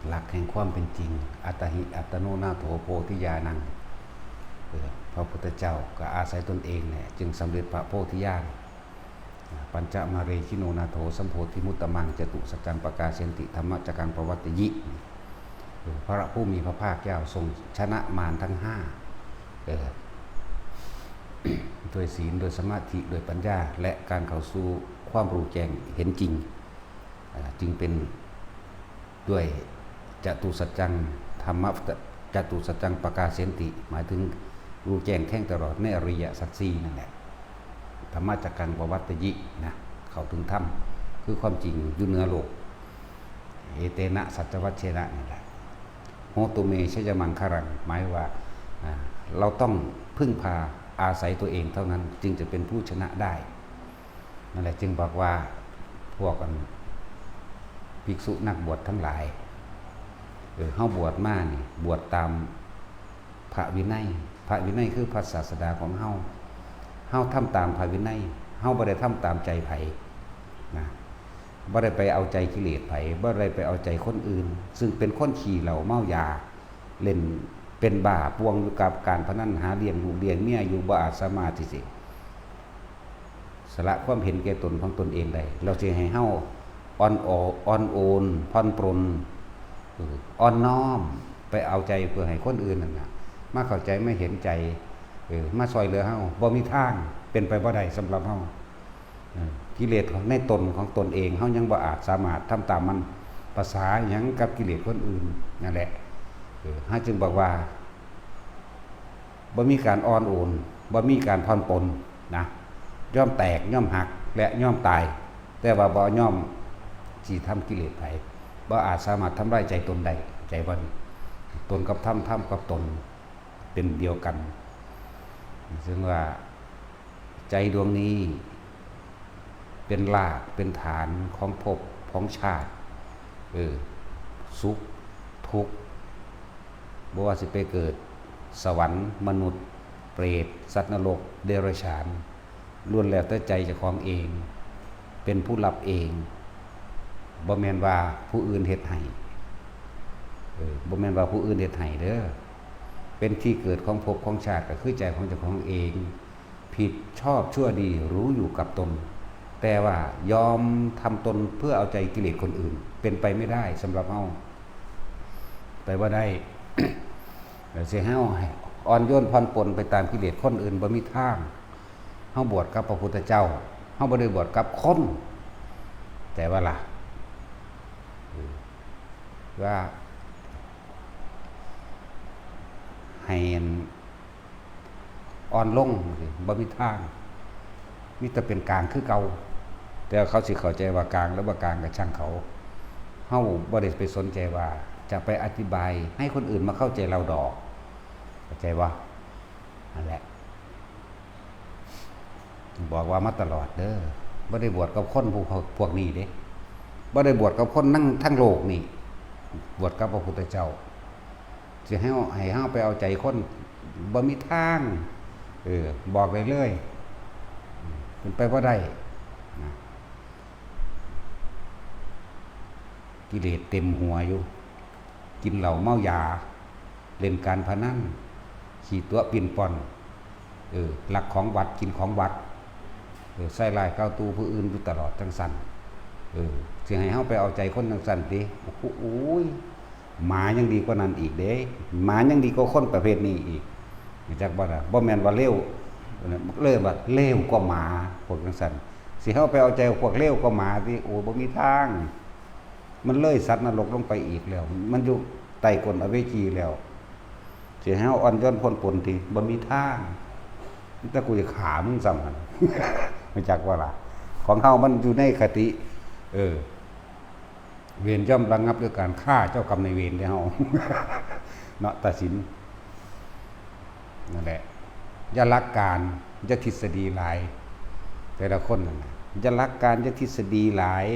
หลักแห่งความเป็นจริงอัตหิอัตโนนาโถโพธิญาณังพระพุทธเจ้าก็อาศัยตนเองเนี่ยจึงสำเร็จพระโพธิญาณปัญจมาเรชิโนนาโถสัมโพธิมุตตมังจตุสัจจังปกาเสนติธรรมจักกังปวัตติยิพระผู้มีพระภาคเจ้าทรงชนะมารทั้งห้าโดยศีลโดยสมาธิโดยปัญญาและการเข้าสู่ความรู้แจ้งเห็นจริงจึงเป็นด้วยจตุสัจจังธรรมจตุสัจจังปกาเสนติหมายถึงรู้แจ้งแท่งตลอดในอริยสัจสี่นั่นแหละธรรมจักกังปวัตติยินะเข้าถึงธรรมคือความจริงอยู่เหนือโลกเอเตนะสัจวัชเชนะนี่แหละโหตุเมชยมังคารังหมายว่าเราต้องพึ่งพาอาศัยตัวเองเท่านั้นจึงจะเป็นผู้ชนะได้นั่นแหละจึงบอกว่าพวกภิกษุนักบวชทั้งหลายเฮาบวชมานี่บวชตามพระวินัยพระวินัยคือพระศาสดาของเฮาทำตามพระวินัยเฮาบ่ได้ทำตามใจไผนะบ่ได้ไปเอาใจกิเลสไผบ่ได้ไปเอาใจคนอื่นซึ่งเป็นคนขี้เหล้าเมายาเล่นเป็นบ้าปวงอยู่กับการพนันหาเลี้ยงลูกเลี้ยงเมียอยู่บ่อาจสามารถที่สิสละความเห็นแก่ตนของตนเองได้เราสิให้เฮาอ่อนโอนผ่อนปรนอ่อนน้อมไปเอาใจเพื่อให้คนอื่นนั่นน่ะมาเข้าใจไม่เห็นใจมาซอยเหลือเฮาบ่มีทางเป็นไปบ่ได้สำหรับเฮากิเลสของในตนของตนเองเฮายังบ่อาจสามารถทำตามมันภาษาหยังกับกิเลสคนอื่นนั่นแหละเฮาจึงบอกว่าบ่มีการอ่อนโอนบ่มีการผ่อนปรนนะย่อมแตกย่อมหักและย่อมตายแต่ว่าบ่ย่อมสิทำกิเลสไผบ่อาจสามารถทำลายใจตนได้ใจบ่ตนกับธรรมกับตนเป็นเดียวกันซึ่งว่าใจดวงนี้เป็นรากเป็นฐานของภพของชาติสุขทุกข์บ่ว่าสิไปเกิดสวรรค์มนุษย์เปรตสัตว์นรกเดรัจฉานล้วนแล้วแต่ใจเจ้าของเองเป็นผู้รับเองบ่แม่นว่าผู้อื่นเฮ็ดให้บ่แม่นว่าผู้อื่นเฮ็ดให้เด้อเป็นที่เกิดของภพของชาติก็คือใจของเจ้าของเองผิดชอบชั่วดีรู้อยู่กับตนแต่ว่ายอมทำตนเพื่อเอาใจกิเลสคนอื่นเป็นไปไม่ได้สำหรับเฮาไปว่าได้ เสียเฮาอ่อนโยนผ่อนปรนไปตามกิเลสคนอื่นบ่มีทางเฮาบวชกับพระพุทธเจ้าเฮาบ่ได้บวชกับคนแต่ว่าล่ะว่าให้อ่อนลงบ่มีทางมีแต่เป็นกลางคือเก่าแต่เขาสิเข้าใจว่ากลางแล้วว่ากลางก็ช่างเขาเฮาบ่ได้ไปสนใจว่าจะไปอธิบายให้คนอื่นมาเข้าใจเราดอกเข้าใจว่านั่นแหละบอกว่ามาตลอดเด้อบ่ได้บวชกับคนพวกนี้เด้บ่ได้บวชกับคนนั่งทั้งโลกนี่บวชกับพระพุทธเจ้าสิให้เฮาไปเอาใจคนบ่มีทางบอกได้เลยเป็นไปบ่ได้นะกิเลสเต็มหัวอยู่กินเหล้าเมายาเล่นการพนันขี่ตัวปิ่นป่อนลักของวัดกินของวัดใส่ลายก้าวตูผู้อื่นอยู่ตลอดจังสันสิให้เฮาไปเอาใจคนจังสันติโอ้ยหมายังดีกว่านั้นอีกเด้หมายังดีกว่าคนประเภทนี้อีกจักบ่ล่ะบ่แม่นว่าเลวเลยว่าเลวกว่าหมาพวกจังสันสิเฮาไปเอาใจพวกเลวกว่าหมาติโอ้บ่มีทางมันเลยสัตว์นรกลงไปอีกแล้วมันอยู่ใต้กลอเวจีแล้วสิให้เฮาอ่อนโยนพ้นปนติบ่มีทางแต่กูจะขามึงซ้ำหั่น ไม่จักว่าล่ะของเฮามันอยู่ในคติเวรย่อมระงับด้วยการฆ่าเจ้ากรรมนายเวรเด้เฮา เนาะตัดสินนั่นแหละอย่ารักการอย่าทฤษฎีหลายแต่ละคนนั่นน่ะอย่ารักการอย่าทฤษฎีหลาย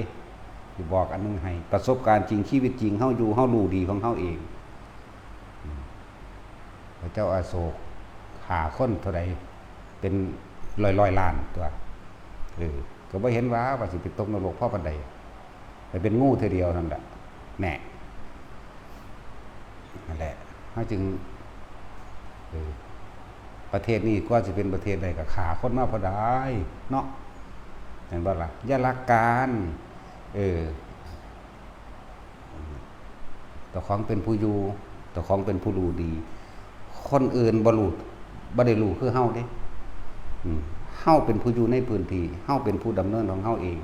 สิบอกอันนึงให้ประสบการณ์จริงชีวิตจริงเฮาอยู่เฮารู้ดีของเฮาเองพระเจ้าอาโศกฆ่าคนเท่าใดเป็นร้อยล้านตัวก็บ่เห็นว่าสิไปตกนรกเพราะปานใดไปเป็นงูเท่าเดียวนั่นแหละแน่ นั่นแหละเขาจึงประเทศนี้ก็จะเป็นประเทศใดกับขาคนมาพอได้เนาะเห็นบ่ล่ะอย่าลักการต่อของเป็นผู้อยู่ต่อของเป็นผู้รู้ดีคนอื่นบ่รู้บ่ได้รู้คือเฮาเด้เฮาเป็นผู้อยู่ในพื้นที่เฮาเป็นผู้ดำเนินของเฮาเอง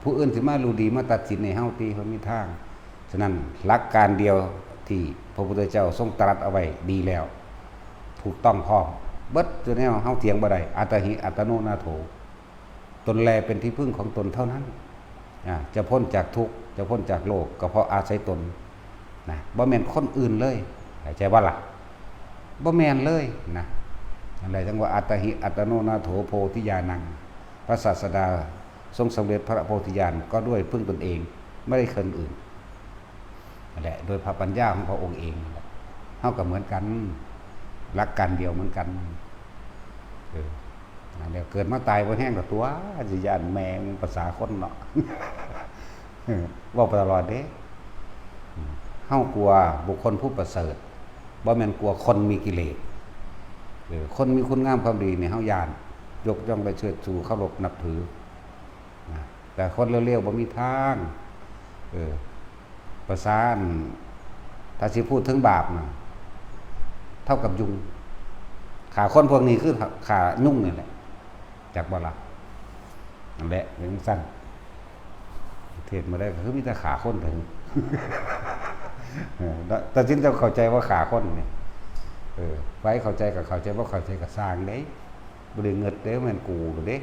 ผู้อื่นสิมารู้ดีมาตัดสินให้เฮาตีเฮามีทางฉะนั้นหลักการเดียวที่พระพุทธเจ้าทรงตรัสเอาไว้ดีแล้วถูกต้องพร้อมเบิดจนแนวเฮาเถียงบ่ได้อัตหิอัตโนนาโถตนแลเป็นที่พึ่งของตนเท่านั้นจะพ้นจากทุกข์จะพ้นจากโลกก็เพราะอาศัยตนนะบ่แม่นคนอื่นเลยเข้าใจบ่ล่ะบ่แม่นเลยนะอะไรจังว่าอัตหิอัตโนนาโถโพธิญาณังพระศาสดาทรงสำเร็จพระโพธิญาณก็ด้วยพึ่งตนเองไม่ได้คนอื่นนั่นแหละโดยพระปัญญาของพระองค์เองเท่ากับเหมือนกันรักกันเดียวเหมือนกันนั่นแหละเกิดมาตายบ่แห้งกับตัวสิญาณแมงภาษาคนเนาะว่าตลอดเด้เฮากลัวบุคคลผู้ประเสริฐบ่แม่นกลัวคนมีกิเลสคนมีคุณงามความดีเนี่ยเฮาญาณยกย่องไปเชิดชูเคารพนับถือแต่คนเร็วๆบ่มีทางภาษาถ้าสิพูดถึงบาปนะเท่ากับยุงขาคนพวกนี้คือขายุ่งนี่แหละจากบ่ล่ะนั่นแหละอย่างสั้นเทศมาได้คือมีแต่ขาคนถึงแต่จริงจะเข้าใจว่าขาคนเนี่ยไว้เข้าใจกับเข้าใจว่าเข้าใจกับสร้างเด้บ่ได้เงิดเด้แม่นกูเด้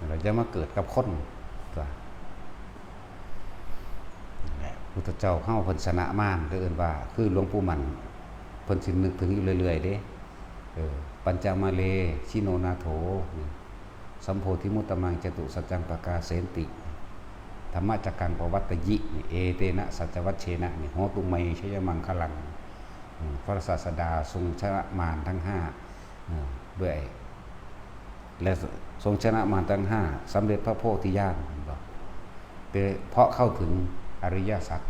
เราจะมาเกิดกับคนพุทธเจ้าเข้าเพิ่นชนะมารเอิ้นว่าคือหลวงปู่มั่นเพิ่นสินึกถึงอยู่เรื่อยๆเด้ปัญจมาเลชิโนนาโถสัมโพธิมุตตมังจตุสัจจังปกาเสนติธรรมจักกังปวัตตยิเอเตนะสัจวัชเชนะโหตุไมชยมังคลังพระศาสดาทรงชนะมารทั้ง5ด้วยและทรงชนะมารทั้ง5สำเร็จพระโพธิญาณเพราะเข้าถึงอริยสัจ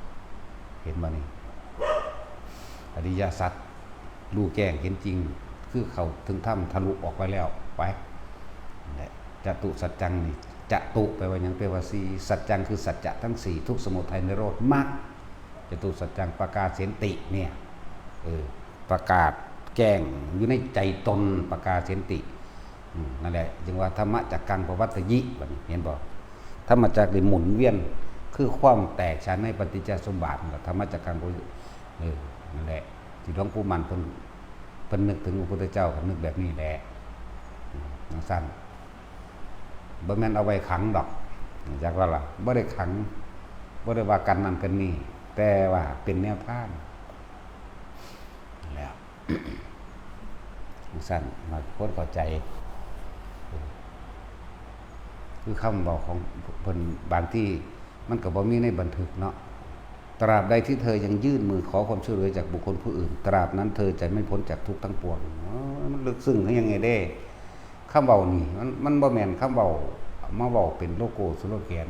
เห็นบ่นี่อริยสัจรู้แจ้งเห็นจริงคือเข้าถึงถ้ำทะลุออกไปแล้วไปจตุสัจจังนี่จตุแปลว่าหยังแปลว่า4สัจจังคือสัจจะทั้ง4ทุกสมุทัยนิโรธมรรคจตุสัจจังประกาศเสนติเนี่ยประกาศแจ้งอยู่ในใจตนประกาศเสนตินั่นแหละจึงว่าธรรมจักกังปวัตตยิบัดนี้เห็นบ่ธรรมจักรได้หมุนเวียนคือความแตกฉานในปฏิจจสมบัติธรรมจักกังนั่นแหละที่หลวงปู่มั่นเพิ่นนึกถึงพระพุทธเจ้าก็นึกแบบนี้แหละสั้นบ่แม่นเอาไว้ขังดอกจากว่าล่ะบ่ได้ขังบ่ได้ว่ากันนั่นกันนี่แต่ว่าเป็นแนวทางแล้วสั้นมาคนเข้าใจคือคำบอกของเพิ่นบางที่มันก็บ่มีในบันทึกเนาะตราบใดที่เธอยังยื่นมือขอความช่วยเหลือจากบุคคลผู้อื่นตราบนั้นเธอจะไม่พ้นจากทุกข์ทั้งปวงมันลึกซึ้งยังไงเด้คำเว้านี่มันบ่แม่นคำเว้ามาเว้าเป็นโลโก้สโลแกน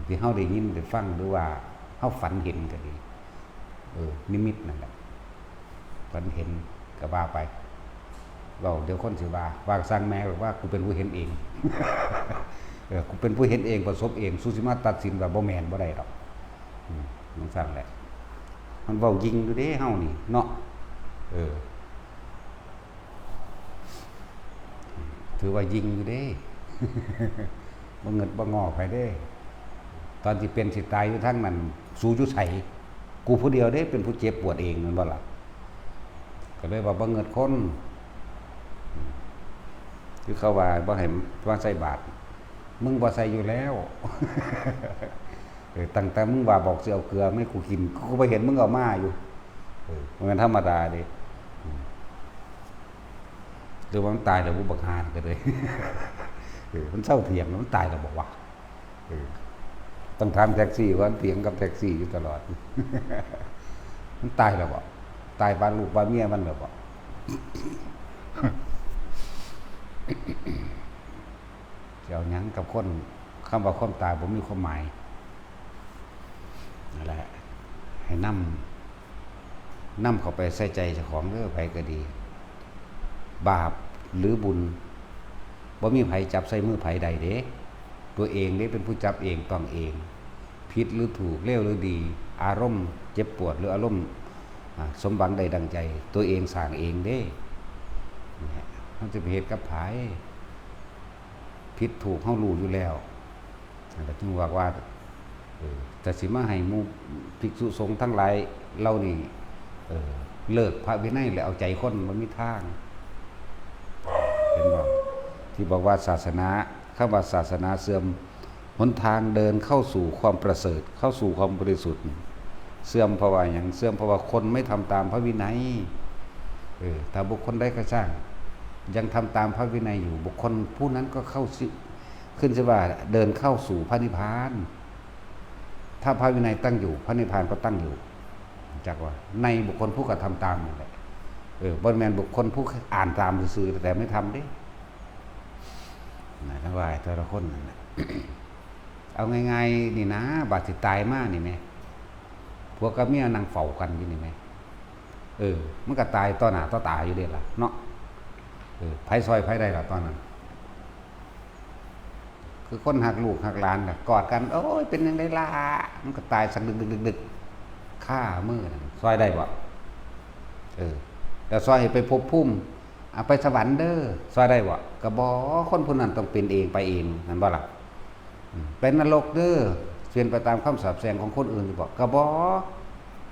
ที่เฮาได้ยินได้ฟังหรือว่าเฮาฝันเห็นก็ดีนิมิตนั่นแหละฝันเห็นก็ว่าไปเว้าเดี๋ยวคนสิว่าสร้างแม่บอกว่ากูเป็นผู้เห็นเองกูเป็นผู้เห็นเองประสบเองสุสิมาตัดสินว่าบ่แม่นบ่ได้ดอกมันสั่นแหละมันเว้ายิงอยู่เด้เฮานี่เนาะถือว่ายิงอยู่เด้บ่เงินบ่งอไปเด้ตอนที่เป็นสิตายอยู่ทั้งนั้นสู้อยู่ไสกูผู้เดียวเด้เป็นผู้เจ็บปวดเองนั่นบ่ล่ะก็เลยว่าบ่เงินคนคือเขาว่าบ่ให้ว่าใส่บาตรมึงบ่ใส่อยู่แล้วตั้งแต่มึงว่าบอกสิเอาเกลือไม่กูกินกูไปเห็นมึงเอามาอยู่มันธรรมดาเด้หรือว่ามันตายแล้วบุบักหานก็เลยมันเศร้าเถียงมันตายแล้วบอกว่าต้องถามแท็กซี่ว่าเถียงกับแท็กซี่อยู่ตลอดมันตายแล้วบอกตายบ้านลูกบ้านเมียมันแล้วบอกเจ้าหยังกับคนคำว่าคนตายผมมีความหมาย นั่นแหละให้นำเข้าไปใส่ใจเจ้าของเด้อไผก็ดีบาปหรือบุญบ่มีไผจับใส่มือไผใดเด้ตัวเองเด้เป็นผู้จับเองต้องเองผิดหรือถูกเลวหรือดีอารมณ์เจ็บปวดหรืออารมณ์สมหวังใดดังใจตัวเองสร้างเองเด้มันจะไปเหตุกับไผผิดถูกเฮารู้อยู่แล้วแต่จึงว่าแต่สิมาให้หมู่ภิกษุสงฆ์ทั้งหลายเหล่านี้เลิกพระวินัยแล้วเอาใจคนบ่มีทางเห็นบ่ที่บอกว่าศาสนาคำว่าศาสนาเสื่อมหนทางเดินเข้าสู่ความประเสริฐเข้าสู่ความบริสุทธิ์เสื่อมเพราะว่าหยังเสื่อมเพราะว่าคนไม่ทำตามพระวินัยถ้าบุคคลใดก็ช่างยังทำตามพระวินัยอยู่บุคคลผู้นั้นก็เข้าขึ้นชื่อว่าเดินเข้าสู่พระนิพพานถ้าพระวินัยตั้งอยู่พระนิพพานก็ตั้งอยู่จักว่าในบุคคลผู้กระทำตามนั่นแหละบ่แม่นบุคคลผู้อ่านตามซื่อๆแต่ไม่ทำเด้นะทั้งว่าแต่ละคนนั่นแหละ เอาง่ายๆนี่นะบาดสิตายมานี่แม่พวกกับเมียนั่งเฝ้ากันอยู่นี่แม่มันก็ตายต่อหน้าต่อตาอยู่เด้ล่ะเนาะไผซอยไผได้ล่ะตอนนั้นคือคนหักลูกหักหลานน่ะกอดกันโอ้ยเป็นจังได๋ล่ะมันก็ตายสักดึกๆฆ่ามือนั่นซอยได้บ่แล้วซอยให้ไปภพภูมิไปสวรรค์เด้อซอยได้บ่ก็บ่คนผู้นั้นต้องเป็นเองไปเองนั่นบ่ล่ะเป็นนรกเด้อเป็นไปตามคำสาปแช่งของคนอื่นสิบ่ก็บ่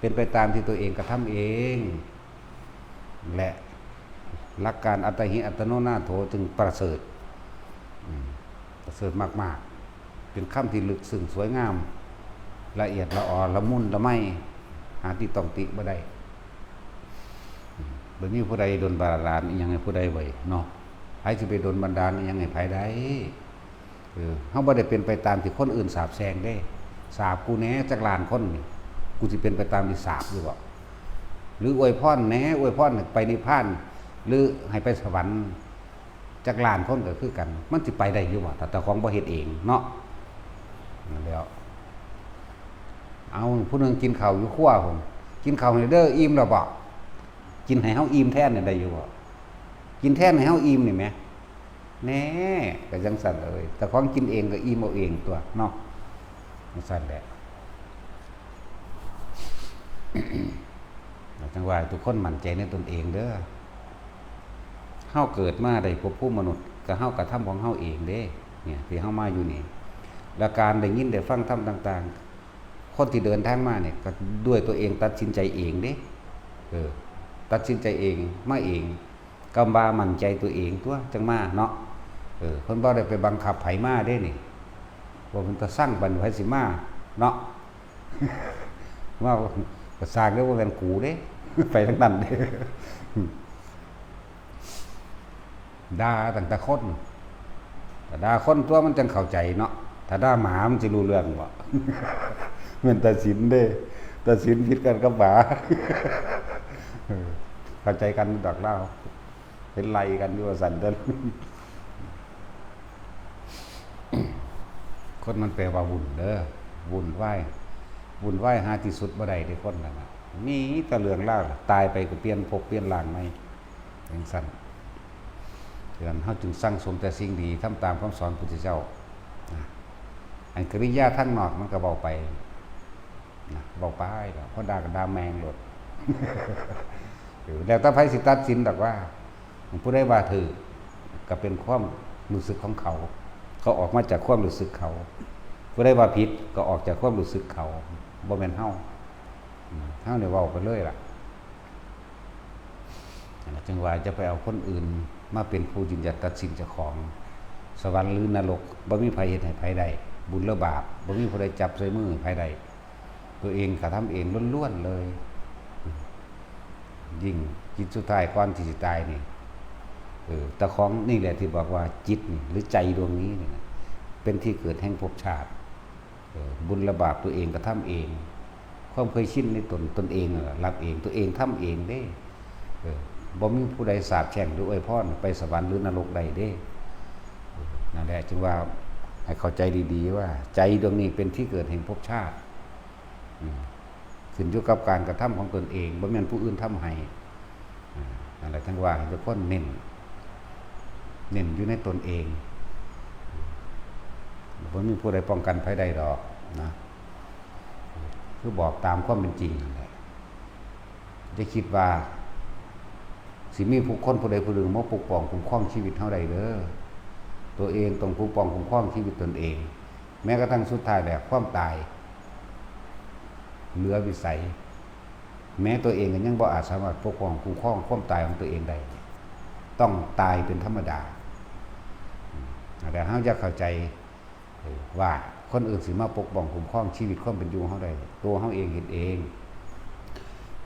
เป็นไปตามที่ตัวเองกระทำเองและหลักการอัตหิอัตโนนาโถจึงประเสริฐประเสริฐมากๆเป็นคำที่ลึกซึ้งสวยงามละเอียดละออละมุนละไมหาที่ต้องติบ่ได้บ่มีผู้ใดดลบันดาลอีหยังให้ผู้ใดไว้เนาะไผสิไปดลบันดาลอีหยังให้ไผได้เฮาบ่ได้เป็นไปตามที่คนอื่นสาปแช่งเด้สาปกูแหน่จักล้านคนนี่กูสิเป็นไปตามที่สาปอยู่บ่หรืออวยพรแหน่อวยพรไปนิพพานหรือให้ไปสวรรค์จักล้านคนก็คือกันมันสิไปได้อยู่บ่ถ้าเจ้าของบ่เฮ็ดเองเนาะนั่นแล้วเอาผู้นึงกินข้าวอยู่ครัวผมกินข้าวให้เด้ออิ่มแล้วบ่กินให้เฮาอิ่มแทนได้อยู่บ่กินแทนให้เฮาอิ่มนี่แหมแน่ก็จังสั่นเลยแต่ของกินเองก็อิ่มเอาเองตัวเนาะจังสั่นแหละ จังว่าทุกคนมั่นใจในตนเองเด้อเฮาเกิดมาได้พบผู้มนุษย์ก็เฮากระทำของเฮาเองเด้เนี่ยที่เฮามาอยู่นี่และการได้ยินได้ฟังธรรมต่างๆคนที่เดินทางมาเนี่ยก็ด้วยตัวเองตัดสินใจเองเด้ตัดสินใจเองมาเองกำบามั่นใจตัวเองตัวจังมาเนาะเพิ่นบ่ได้ไปบังคับไผมาเด้นี่ว่าเพิ่นจะสร้างบันไผสิมาเนาะ ว่าก็สร้างเด้อว่าแม่นกูเด้ ไปทางนั้นเด้ ด่าตั้งแต่คนแต่ด่าคนตัวมันจังเข้าใจเนาะถ้าด่าหมามันสิรู้เรื่องบ่ แม่นตัดสินเด้ตัดสินผิดกันกับหมา เข้าใจกันดอกเล่าเป็นไล่กันอยู่ว่าสั่นเด้อ คนมันแปลว่าวุ่นเด้อวุ่นวายหาที่สุดบ่ได้เด้คนนั่นน่ะมีแต่เรื่องราวตายไปก็เปลี่ยนภพเปลี่ยนร่างใหม่จังซั่นฉะนั้นเฮาจึงสร้างสมแต่สิ่งดีทำตามคำสอนพุทธเจ้าอันกริยาทางนอกมันก็เว้าไปนะเว้าไปแล้วเพราะด่าก็ด่าแมงโลด แล้วถ้าไผสิตัดสินดอกว่าผู้ใดว่าถือก็เป็นความรู้สึกของเขาออกมาจากความรู้สึกเขาผู้ใดว่าผิดก็ออกจากความรู้สึกเขาบ่แม่นเฮาเนี่ยเว้าไปเลยล่ะจังว่าจะไปเอาคนอื่นมาเป็นผู้ยืนหยัดตัดสินเจ้าของสวรรค์หรือนรกบ่มีไผเฮ็ดให้ไผได้บุญหรือบาปบ่มีผู้ใดจับใส่มือไผได้ตัวเองกระทำเองล้วนๆเลยยิ่งจิตสุดท้ายก่อนที่สิตายนี่แต่ของนี่แหละที่บอกว่าจิตนี่หรือใจดวงนี้นี่เป็นที่เกิดแห่งภพชาติบุญและบาปตัวเองกระทำเองความเคยชินในตนเองรับเองตัวเองทำเองเด้บ่มีผู้ใดสาปแช่งหรืออวยพรไปสวรรค์หรือนรกใดเด้นั่นแหละจึงว่าให้เข้าใจดีๆว่าใจดวงนี้เป็นที่เกิดแห่งภพชาติ ขึ้นอยู่กับการกระทำของตนเองบ่แม่นผู้อื่นทำให้นั่นแหละทั้งว่าทุกคนเน้นอยู่ในตนเองบ่มีผู้ใดป้องกันภัยใดดอกนะคือบอกตามความเป็นจริงนั่นแหละจะคิดว่าสิมีผู้คนผู้ใดผู้หนึ่งมาปกป้องคุ้มครองชีวิตเฮาได้เด้อตัวเองต้องปกป้องคุ้มครองชีวิตตนเองแม้กระทั่งสุดท้ายแล้วความตายเหลือวิสัยแม้ตัวเองก็ยังบ่อาจสามารถปกป้องคุ้มครองความตายของตัวเองได้ต้องตายเป็นธรรมดาแต่เฮาจะเข้าใจว่าคนอื่นสิมาปกป้องคุ้มครองชีวิตความเป็นอยู่เฮาได้ตัวเฮาเองเฮ็ดเอง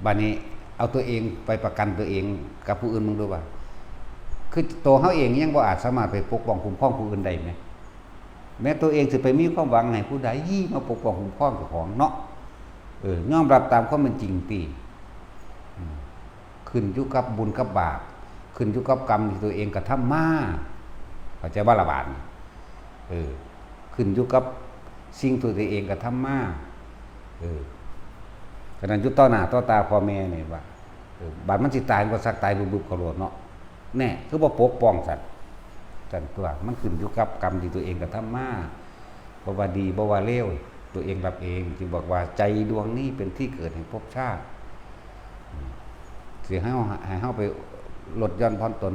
บัดนี้เอาตัวเองไปประกันตัวเองกับผู้อื่นมึงดูว่าคือตัวเฮาเองยังบ่อาจสามารถไปปกป้องคุ้มครองผู้อื่นได้แม้แม้ตัวเองสิไปมีความหวังให้ผู้ใดมาปกป้องคุ้มครองเจ้าของเนาะยอมรับตามความเป็นจริงติขึ้นอยู่กับบุญกับบาปขึ้นอยู่กับกรรมที่ตัวเองกระทำมาเข้าใจบ่ล่ะบาดขึ้นอยู่กับสิ่งที่ตัวเองกระทำมาฉะนั้นอยู่ต่อหน้าต่อตาพ่อแม่นี่ว่าบาดมันสิตายก็สักตายบึบๆเขาโลดเนาะแน่คือบ่ปกป้องสัตว์ตัวมันขึ้นอยู่กับกรรมที่ตัวเองกระทำมาบ่ว่าดีบ่ว่าเลวตัวเองรับเองจึงบอกว่าใจดวงนี้เป็นที่เกิดแห่งภพชาติสิให้เฮาไปลดหย่อนผ่อนตน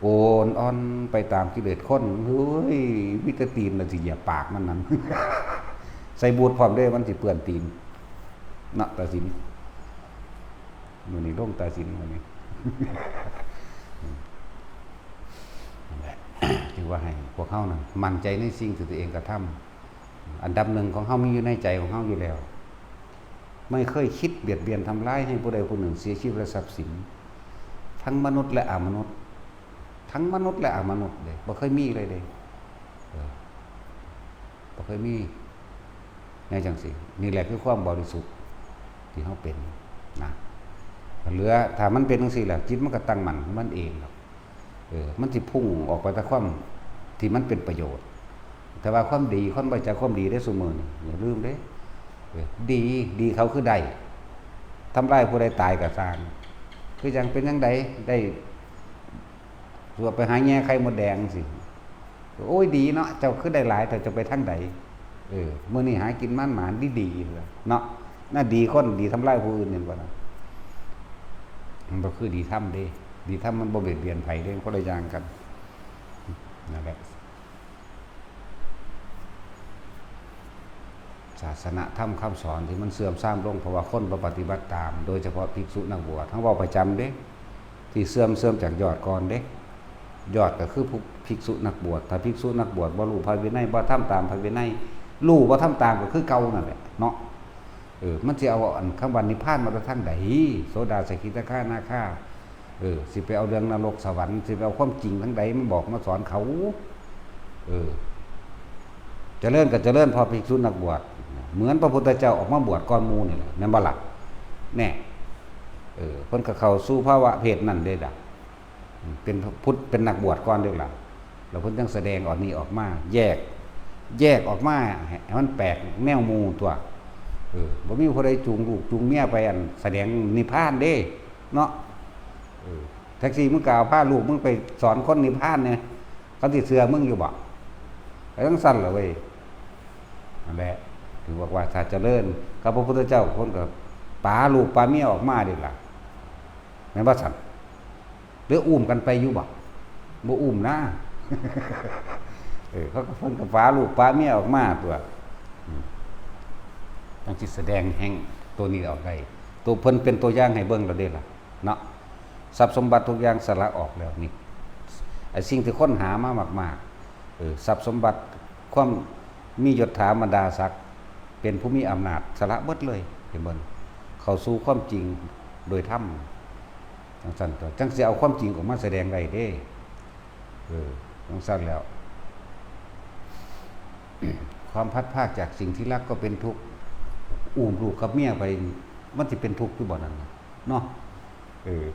โอนอ่อนไปตามกิเลสคนเฮ้ยมีแต่ตีนน่ะสิเหยียบปากมันนั่น ใส่บูทพร้อมเด้มันสิเปื้อนตีนนะตาสินมื้อนี้ลงตาสินมื้อนี้ ถือว่าให้พวกเฮานั่นมั่นใจในสิ่งที่ตัวเองกระทำอันดับหนึ่งของเฮามีอยู่ในใจของเฮาอยู่แล้วไม่เคยคิดเบียดเบียนทำร้ายให้ผู้ใดผู้หนึ่งเสียชีวิตและทรัพย์สินทั้งมนุษย์และอมนุษย์ทั้งมนุษย์และอมนุษย์เลยบ่เคยมีเลยบ่เคยมีในจังสินี่แหละคือความบริสุทธิ์ที่เฮาเป็นนะเหลือถ้ามันเป็นจังซี่แล้วจิตมันก็ตั้งมั่นของมันเองมันสิพุ่งออกไปแต่ความที่มันเป็นประโยชน์แต่ว่าความดีคนบ่จักความดีได้เสมอนี่อย่าลืมเด้ดีเขาคือได้ทำร้ายผู้ใดตายก็สร้างคือจังเป็นจังไดได้ตัวไปหาแง่ไข่มดแดงสิโอ้ยดีเนาะเจ้าคือได้หลายแต่จะไปทางใดมื้อนี้หากินมันหมานดีๆเนาะน่าดีคนดีทำร้ายผู้อื่นนี่บ่ล่ะมันบ่คือดีทำเด้ดีทำมันบ่เบียดเบียนไผเด้คนละอย่างกันนั่นแหละศาสนาธรรมคำสอนที่มันเสื่อมทรามลงเพราะว่าคนบ่ปฏิบัติตามโดยเฉพาะภิกษุนักบวชทั้งเว้าประจำเด้ที่เสื่อมจากยอดก่อนเด้ยอดก็คือภิกษุนักบวชถ้าภิกษุนักบวชบ่รู้พระวินัยบ่ทำตามพระวินัยรู้บ่ทำตามก็คือเก่านั่นแหละเนาะมันสิเอาอันคำว่านิพพานมาทางใดโสดาสกิทาคานาคาสิไปเอาเรื่องนรกสวรรค์สิไปเอาความจริงทั้งใดมันบอกมาสอนเขาเจริญก็เจริญพอภิกษุนักบวชเหมือนพระพุทธเจ้าออกมาบวชก่อนหมู่นี่แหละแม่นบ่ล่ะแน่เพิ่นก็เข้าสู่ภาวะเพศนั้นได้ล่ะเป็นพุทธเป็นนักบวชก่อนเด้อล่ะแล้วเพิ่นจังแสดงออกนี้ออกมาแยกออกมาให้มันแปลกแนวหมู่ตัวบ่มีผู้ใดจูงลูกจูงเมียไปอันแสดงนิพพานเด้เนาะแท็กซี่มึงกล่าวพาลูกมึงไปสอนคนนิพพานเนี่ยเขาสิเชื่อมึงอยู่บ่ก็ต้องสั่นล่ะเว้ยนั่นแหละถึงบอกว่าถ้าเจริญกับพระพุทธเจ้าคนก็ปาลูกปาเมียออกมาเด้ล่ะแม่นบ่สั่นหรืออุ้มกันไปอยู่บ่อุ้มนะเขาก็เพิ่นก็ปาลูกปาเมียออกมาตัวต้องสิแสดงแห่งตัวนี้ออกได้ตัวเพิ่นเป็นตัวอย่างให้เบิ่งแล้วเด้ล่ะเนาะทรัพย์สมบัติทุกอย่างสละออกแล้วนี่ไอ้สิ่งที่ค้นหามามากๆทรัพย์สมบัติความมียศถาบรรดาศักดิ์เป็นผู้มีอำนาจสละเบิดเลยเห็นบ่เข้าสู่ความจริงโดยธรรมจังซั่นตัวจังสิเอาความจริงออกมาแสดงได้เด้จังซั่นแล้ว ความพัดภาคจากสิ่งที่รักก็เป็นทุกข์อุ้มลูกกับเมียไปมันสิเป็นทุกข์อยู่บ่นั่นเนาะ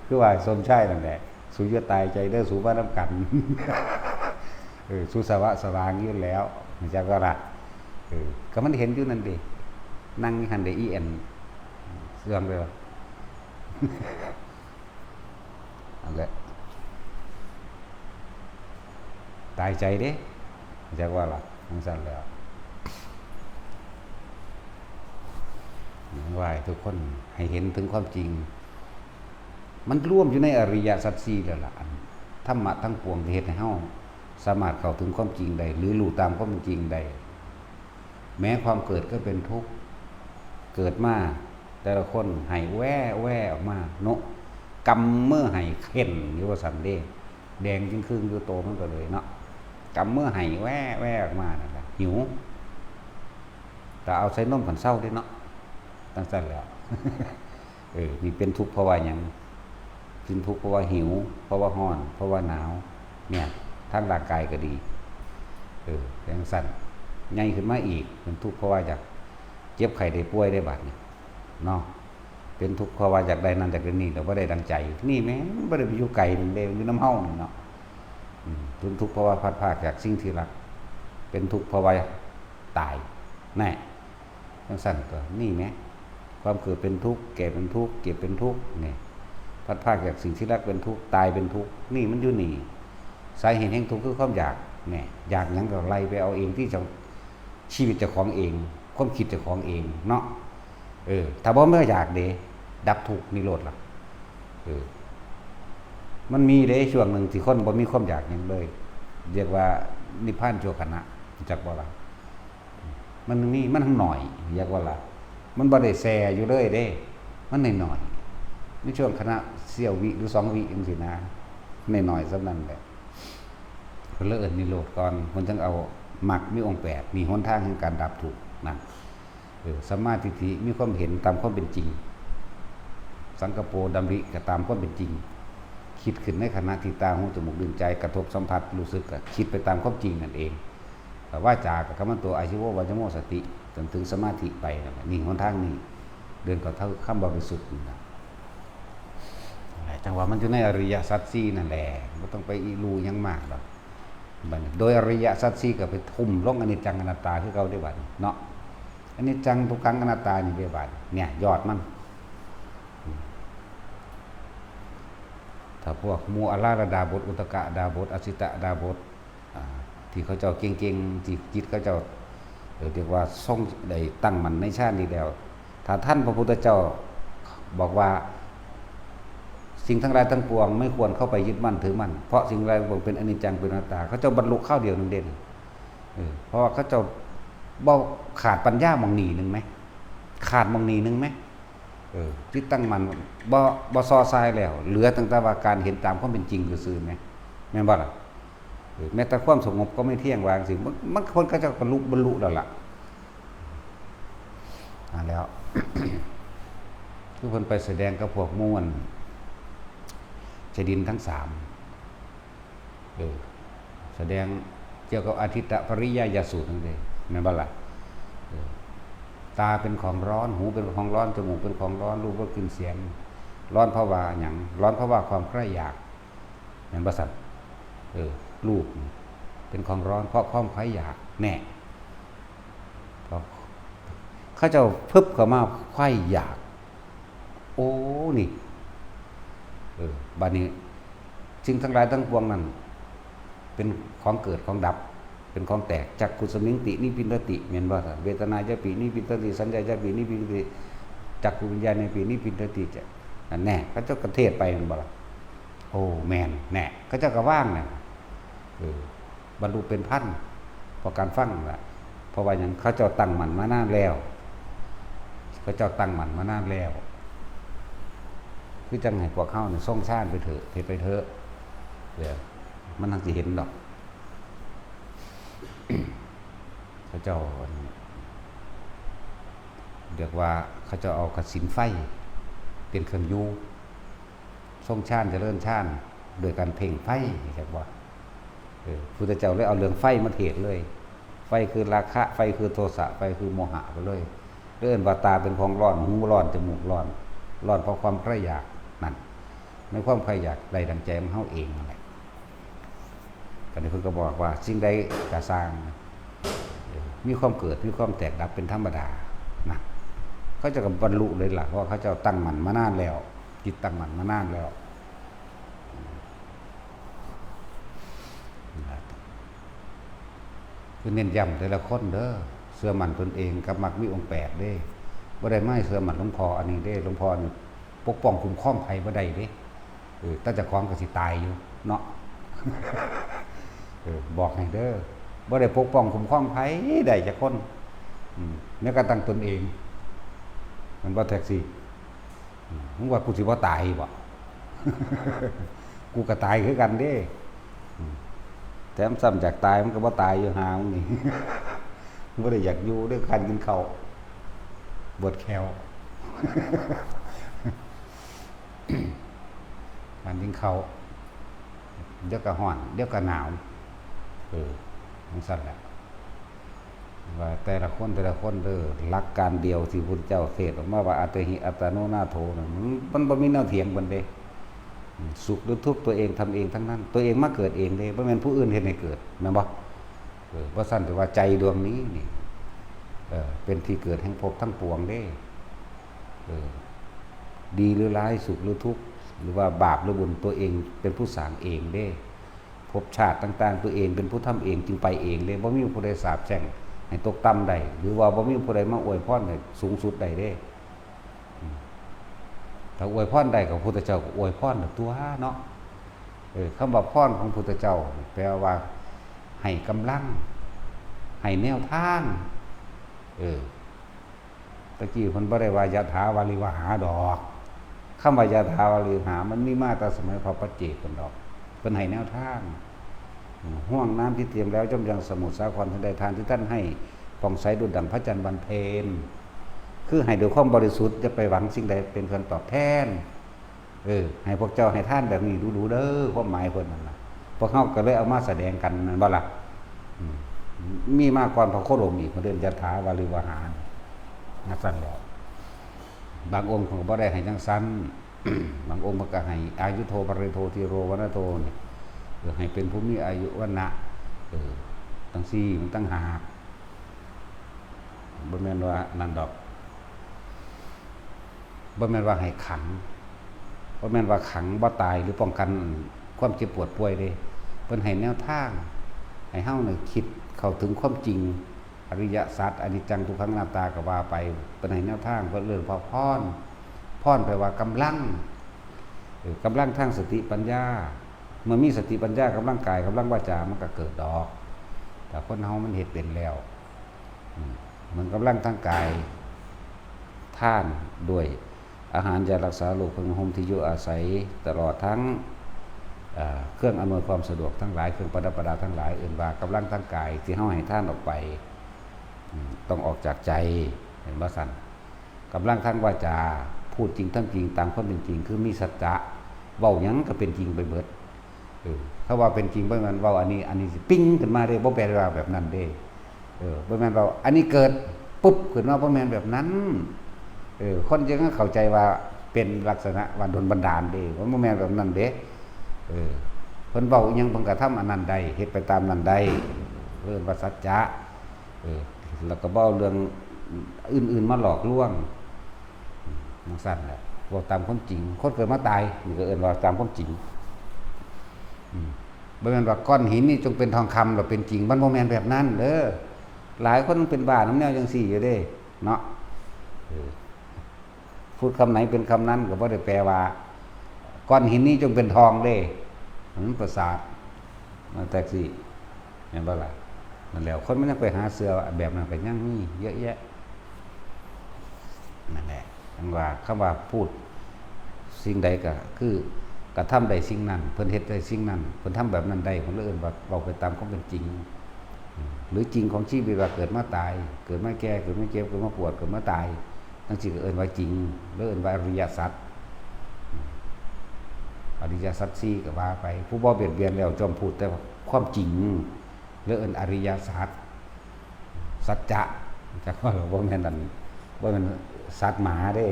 คือว่าสมชายนั่นแหละสุยตายใจเด้อสู่บ้านน้ำกันสุสวะสว่างอยู่แล้วมันจักว่าล่ะก็มันเห็นอยู่นั่นดิ นั่งหันได้อีเอ็นเสื่อมเลยเอาละตายใจเด้จักว่าล่ะทั้งสั้นแล้วไหว้ทุกคนให้เห็นถึงความจริงมันร่วมอยู่ในอริยสัจสี่แล้วล่ะธรรมะทั้งปวงที่เฮ็ดให้เฮาสามารถเข้าถึงความจริงได้หรือรู้ตามความจริงได้แม้ความเกิดก็เป็นทุกข์เกิดมาแต่ละคนให้แว่ออกมาเนาะกำเมื่อให้เข็นอยู่ว่าสันเด้แดงจึงครึ่งอยู่โตมันก็เลยเนาะกำเมื่อให้แว่ออกมานั่นแหละหิวแต่เอาใส่นมขันเศร้าด้วยเนาะตั้งแต่แล้วนี่เป็นทุกข์เพราะว่าหยังเป็นทุกข์เพราะว่าหิวเพราะว่าร้อนเพราะว่าหนาวเนี่ยทางร่างกายก็ดีแรงสั่นใหญ่ขึ้นมาอีกเป็นทุกข์เพราะว่าอยากเจ็บไข้ได้ป่วยได้บาดนี่เนาะเป็นทุกข์เพราะว่าอยากได้นั่นอยากได้นี่แต่ว่าได้ดังใจนี่แม้บ่ได้ไปอยู่ไกลนึงเด้อยู่น้ำเฮานี่เนาะเป็นทุกข์เพราะว่าพลาดพลาดจากสิ่งที่รักเป็นทุกข์เพราะว่าตายแน่จังสั่นก็นี่แม้ความเกิดเป็นทุกข์แก่เป็นทุกข์เก็บเป็นทุกข์นี่พลาดพลาดจากสิ่งที่รักเป็นทุกข์ตายเป็นทุกข์นี่มันอยู่นี่สาเหตุแห่งทุกข์คือความอยากเนี่ยอยากหยังก็ไล่ไปเอาเองที่จะชีวิตเจ้าของเองความคิดเจ้าของเองเนาะถ้าบ่ไม่อยากเด้ดับทุกข์นิโรธล่ะมันมีเด้ช่วงหนึ่งที่คนบ่มีความอยากหยังเลยเรียกว่านิพพานชั่วขณะจักบ่ล่ะมันมีมันทั้งหน่อยเรียกว่าล่ะมันบ่ได้แซ่อยู่เลยเด้มันน้อยๆในช่วงขณะเสี้ยววิหรือ2วิจังซี่นะน้อยๆซำนั้นแหละเพิ่นเลยเอิ้นนิโรธก่อนเพิ่นจึงเอามรรคมีองค์8มีหนทางแห่งการดับทุกข์นั่นสัมมาทิฏฐิมีความเห็นตามความเป็นจริงสังกปรดำริก็ตามความเป็นจริงคิดขึ้นในขณะที่ตาหูจมูกลิ้นใจกระทบสัมผัสรู้สึกก็คิดไปตามความจริงนั่นเองว่าจากัคำมันตัวอาชีววัจโมสติจนถึงสมาธิไปนี่หนทางนี้เดินก็เท่าคำบริสุทธิ์นะจังหวะมันอยู่ในอริยสัจสี่นั่นแหละไม่ต้องไปรู้ยังมากหรอกโดยอริยสัจสี่ก็ไปทุ่มลงอนิจจังอนัตตาคือเขาได้บัดเนาะอนิจจังทุกขังอนัตตานี่ได้บัดเนี่ยยอดมันถ้าพวกมูอาราดาบทอุตกะดาบทอสิตะดาบทที่เขาเจ้าเก่งๆที่จิตเขาเจ้าเรียกว่าทรงได้ตั้งมั่นในชาตินี้แล้วถ้าท่านพระพุทธเจ้าบอกว่าสิ่งทั้งหลายทั้งปวงไม่ควรเข้าไปยึดมั่นถือมั่นเพราะสิ่งใดทั้งปวงเป็นอนิจจังเป็นอนัตตาเขาเจ้าบรรลุข้าวเดียวนึงเด่นเพราะว่าเขาเจ้าบ่ขาดปัญญามองหนีนึงไหมขาดมองหนีนึงไหมจิตตั้งมั่นบ่ซอซายแล้วเหลือตั้งแต่ว่าการเห็นตามความเป็นจริงซื่อๆไหมแม่นบ่ล่ะแม้แต่ความสงบก็ไม่เที่ยงวางสิมันคนก็จะบรรลุแล้วล่ะแล้ว ทุกคนไปแสดงกับพวกม่วนชดินทั้ง3แสดงเกี่ยวกับอาทิตตปริยายสูตรนั่นเองแม่นบ่ล่ะตาเป็นของร้อนหูเป็นของร้อนจมูกเป็นของร้อนรูปก็ขึ้นเสียงร้อนเพราะว่าหยังร้อนเพราะว่าความใคร่อยากแม่นบ่ซั่นรูปเป็นของร้อนเพราะความใคร่อยากแน่เขาเจ้าพึบเข้ามาใคร่อยากโอ้นี่บัดนี้สิ่งทั้งหลายทั้งปวงนั้นเป็นของเกิดของดับเป็นของแตกจักขุสมิงตินิพินทติแม่นบ่เวทนาจะปีนิพินทติสัญญาจะปีนิพินทติจักขุวิญญาณในปีนิพินทติจะนั่นแน่เขาเจ้ากระเทศไปแม่นบ่ล่ะโอ้แม่นแน่เขาเจ้าก็ว่างน่ะบรรลุเป็นพันเพราะการฟังล่ะเพราะว่าหยังเขาเจ้าตั้งมั่นมานานแล้วเขาเจ้าตั้งมั่นมานานแล้วคือจังให้พวกเขาเนี่ยส่งชาติไปเถอะไปเถอะเดี๋ยวมันทั้งสิเห็นดอกเขาเจ้าเรียกว่าเขาจะเอากสินไฟเป็นเครื่องอยู่ส่งชาติเจริญชาติโดยการเพ่งไฟเรียกว่าพุทธเจ้าเลยเอาเรื่องไฟมาเทศเลยไฟคือราคะไฟคือโทสะไฟคือโมหะไปเลยเรื่องว่าตาเป็นของร้อนหูร้อนจมูกร้อนเพราะความใคร่อยากนั่นในความใคร่อยากใดดังใจมันเฮาเองนั่นแหละกันนี้เพิ่นก็บอกว่าสิ่งใดก็สร้างมีความเกิดมีความแตกดับเป็นธรรมดานะ เขาจะกับบรรลุเลยล่ะเพราะเขาจะตั้งมั่นมานานแล้วจิตตั้งมั่นมานานแล้วคือเน้นย้ำแต่ละคนเด้อเชื่อมั่นตนเองกับมักมีองค์8เด้บ่ได้ไม่เชื่อมั่นหลวงพ่ออันนี้เด้หลวงพ่อนี่ปกป้องคุ้มครองภัยบ่ได้เด้ถ้าจะคล้องก็สิตายอยู่เนาะบอกให้เด้อบ่ได้ปกป้องคุ้มครองภัยได้จักคนแม้กระทั่งตนเองมันบ่แท็กซี่มึงว่ากูสิบ่ตายบ่ กูก็ตายคือกันเด้แถมซ้ำจากตายมันก็บ่ตายอยู่หามึงนี่ บ่ได้อยากอยู่ด้วยคันกินข้าวบวชแควคันกินข้าวเดี๋ยวก็ร้อนเดี๋ยวก็หนาวมันสั่นแหละว่าแต่ละคนเด้อหลักการเดียวที่พุทธเจ้าเทศน์ออกมาว่าอัตถิอัตโนนาโถมันบ่มีแนวเถียงกันเด้สุขหรือทุกข์ตัวเองทำเองทั้งนั้นตัวเองมาเกิดเองเด้บ่แม่นผู้อื่นเฮ็ดให้เกิดแม่นบ่บ่ซั่นแต่ว่าใจดวงนี้นี่เป็นที่เกิดแห่งภพทั้งปวงเด้ดีหรือร้ายสุขหรือทุกข์หรือว่าบาปหรือบุญตัวเองเป็นผู้สร้างเองเด้ภพชาติต่างๆตัวเองเป็นผู้ทำเองจึงไปเองเด้บ่มีผู้ใดสาปแช่งให้ตกต่ำได้หรือว่าบ่มีผู้ใดมาอวยพรให้สูงสุดได้เด้ถ้าอวยพรได้กับพระพุทธเจ้าก็อวยพรตัวเนาะคำว่าพรของพระพุทธเจ้าแปลว่าให้กำลังให้แนวทางตะกี้เพิ่นบ่ได้ว่ายะถาวาริวหาดอกคำว่ายะถาวาริวหามันมีมาแต่สมัยพระปัจเจกเพิ่นดอกเพิ่นให้แนวทางห้วงน้ำที่เตรียมแล้วย่อมยังสมุทรสาครทันใดทานที่ท่านให้ผ่องใสดุจดั่งพระจันทร์วันเพ็ญคือให้ด้วยความบริสุทธิ์จะไปหวังสิ่งใดเป็นเพื่อนตอบแทนให้พวกเจ้าให้ท่านแบบนี้ดูเด้อความหมายเพิ่นนั่นล่ะพวกเฮาก็เลยเอามาแสดงกันนั่นบ่ล่ะมีมาก่อนพระโคดมอีกเรื่องยะถาวาริวหานักสั่นแหละบางองค์ก็บ่ได้ให้จังซั่น บางองค์มันก็ให้อายุโทปริโทติโรวนะโทนี่ให้เป็นผู้มีอายุวนะตั้ง4มันตั้งหากบ่แม่นว่านั่นดอกบ่แม่นว่าให้ขังบ่แม่นว่าขังบ่ตายหรือป้องกันความเจ็บปวดป่วยเด้เพิ่นให้แนวทางให้เฮาเนี่ยคิดเข้าถึงความจริงอริยสัจอนิจจังทุกขังอนัตตาก็ว่าไปเพิ่นให้แนวทางเพิ่นเรื่องพรแปลว่ากำลังทางสติปัญญาเมื่อมีสติปัญญากำลังกายกำลังวาจามันก็เกิดดอกแต่คนเฮามันเฮ็ดเป็นแล้วมันกำลังทางกายท่านด้วยอาหารยารักษาโรคเครื่องห่มที่อยู่อาศัยตลอดทั้งเครื่องอำนวยความสะดวกทั้งหลายเครื่องประดับประดาทั้งหลายอื่นว่ากำลังทางกายที่เฮาให้ท่านออกไปต้องออกจากใจเห็นบ่ซั่นกำลังทางวาจาพูดจริงทั้งจริงตามความเป็นจริงคือมีสัจจะเว้าหยังก็เป็นจริงไปเบิดถ้าว่าเป็นจริงบ่แม่นเว้าอันนี้สิปิ้งขึ้นมาเด้บ่แปลว่าแบบนั้นเด้บ่แม่นเว้าอันนี้เกิดปุ๊บขึ้นมาบ่แม่นแบบนั้นคนจึงเข้าใจว่าเป็นลักษณะว่าโดนบันดาลเด้ว่าบ่แม่นแบบนั้นเด้เพิ่นเว้าอีหยังเพิ่นก็ทำอันนั้นได้เฮ็ดไปตามนั้นได้เรื่องว่าสัจจะแล้วก็บ่เอาเรื่องอื่นๆมาหลอกลวงจังซั่นแหละเว้าตามความจริงคนเกิดมาตายนี่ก็เอิ้นว่าตามความจริงบ่แม่นว่าก้อนหินนี่จงเป็นทองคำแล้วเป็นจริงมันบ่แม่นแบบนั้นเด้อหลายคนเป็นบ้าน้ำแนวจังซี่อยู่เด้เนาะพูดคำไหนเป็นคำนั้นก็บ่ได้แปลว่าก้อนหินนี้จงเป็นทองเด้มันประสาทมันแท็กซี่เห็นบ่ล่ะนั่นแล้วคนมันยังไปหาเสื้อแบบนั้นก็ยังมีเยอะแยะนั่นแหละจังว่าคำว่าพูดสิ่งใดก็คือกระทำได้สิ่งนั้นเพิ่นเฮ็ดได้สิ่งนั้นเพิ่นทำแบบนั้นได้ผมเลยเอิ้นว่าเว้าไปตามความเป็นจริงหรือจริงของชีวิตว่าเกิดมาตายเกิดมาแก่เกิดมาเจ็บเกิดมาปวดเกิดมาตายทั้งสิก็เอิ้นว่าจริงหรือเอิ้นว่าอริยสัจอริยสัจ4ก็ว่าไปผู้บ่เบียดเบียนแล้วจอมพูดแต่ความจริงหรือเอิ้นอริยสัจสัจจะจักว่าบ่แม่นนั่นบ่แม่นสัตว์หมาเด้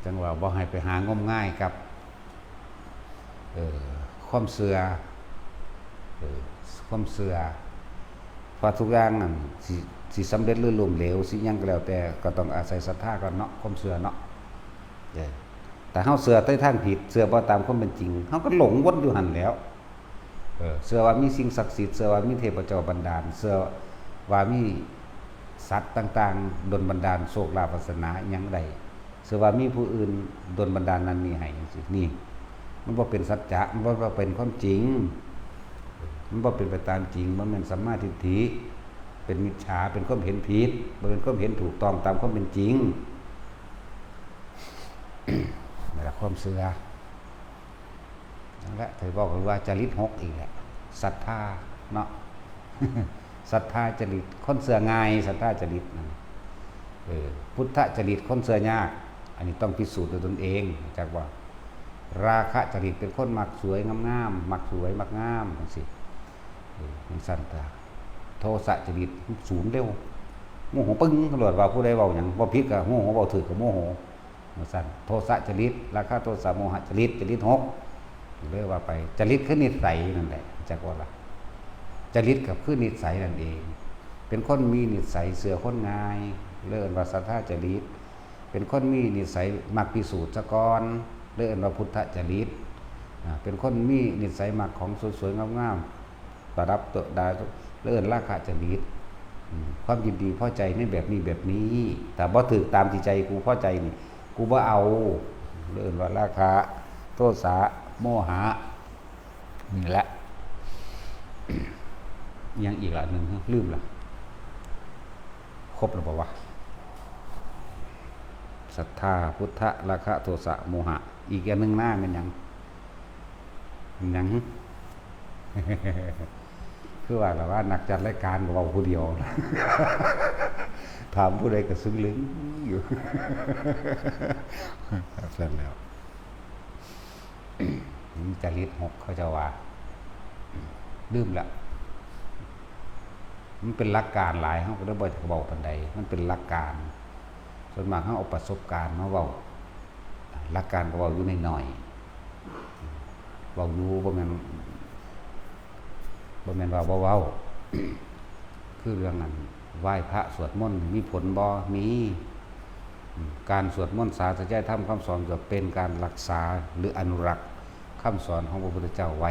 จังว่าบ่ให้ไปหางมง่ายกับความเสื่อความเสื่อ เพราะทุกอย่างนั่นสิสำเร็จหรือล้มเหลวสิหยังก็แล้วแต่ก็ต้องอาศัยศรัทธาก่อนเนาะความเชื่อเนาะแต่เฮาเชื่อในทางผิดเชื่อบ่ตามความเป็นจริงเฮาก็หลงวนอยู่หั่นแหล้วเชื่อว่ามีสิ่งศักดิ์สิทธิ์เชื่อว่ามีเทพเจ้าบันดาลเชื่อว่ามีสัตว์ต่างๆดลบันดาลโชคลาภวาสนาอิหยังใดเชื่อว่ามีผู้อื่นดลบันดาลนั้นนี้ให้จังซี่นี่มันบ่เป็นสัจจะมันบ่เป็นความจริงมันบ่เป็นไปตามจริงบ่แม่นสัมมาทิฏฐิเป็นมิจฉาเป็นความเห็นผิดบ่เป็นความเห็นถูกต้องตามความเป็นจริงนี่ล่ะความเชื่อนั่นแหละเธอบอกว่าจริต6อีกแหละศรัทธาเนาะ ศรัทธาจริตคนเชื่อง่ายศรัทธาจริตนั่นพุทธจริตคนเชื่อยากอันนี้ต้องพิสูจน์ด้วยตนเองจากว่าราคะจริตเป็นคนมักสวยงามๆมักสวยมักงามจังซี่มันสั่นตาโทสะจริตสูงเร็วโมโหปึ้งตำรวจว่าผู้ใดเว้าหยังบ่ผิดก็โมโหเว้าถูกก็โมโหมันสั่นโทสะจริตราคะโทสะโมหะจริต6เรียกว่าไปจริตคือนิสัยนั่นแหละจักว่าล่ะจริตกับคือนิสัยนั่นเองเป็นคนมีนิสัยเสือคนง่ายเรียกว่าสัทธาจริตเป็นคนมีนิสัยมักพิสูจน์ซะก่อนเรียกว่าพุทธจริตเป็นคนมีนิสัยมักของสวยๆงามๆประดับตัวดาเรียกราคะจริตความยินดีพอใจในแบบนี้แต่บ่ถูกตามที่ใจกูพอใจนี่กูบ่เอาเรียกว่าราคะโทสะโมหะนี่แหละยังอีกละหนึ่งลืมละครบหรือเปล่าวะศรัทธาพุทธะราคะโทสะโมหะอีกอย่างหนึ่งหน้าเป็นยังคือว่าเราว่านักจัดรายการกับเราผู้เดียวถามผู้ใดก็ซึ้งลึงอยู่เสร็จแล้วจริต6เขาจะว่าลืมละมันเป็นหลักการหลายเขาก็ได้บ่อยเบาปานใดมันเป็นหลักการส่วนมากเขาเอาประสบการณ์มาเว้าหลักการก็เว้าอยู่น้อยๆเว้าอยู่บ่แม่นว่าเว้าคือเรื่องนั้นไหว้พระสวดมนต์มีผลบ่มีการสวดมนต์สาธยายธรรมคำสอนก็เป็นการรักษาหรืออนุรักษ์คำสอนของพระพุทธเจ้าไว้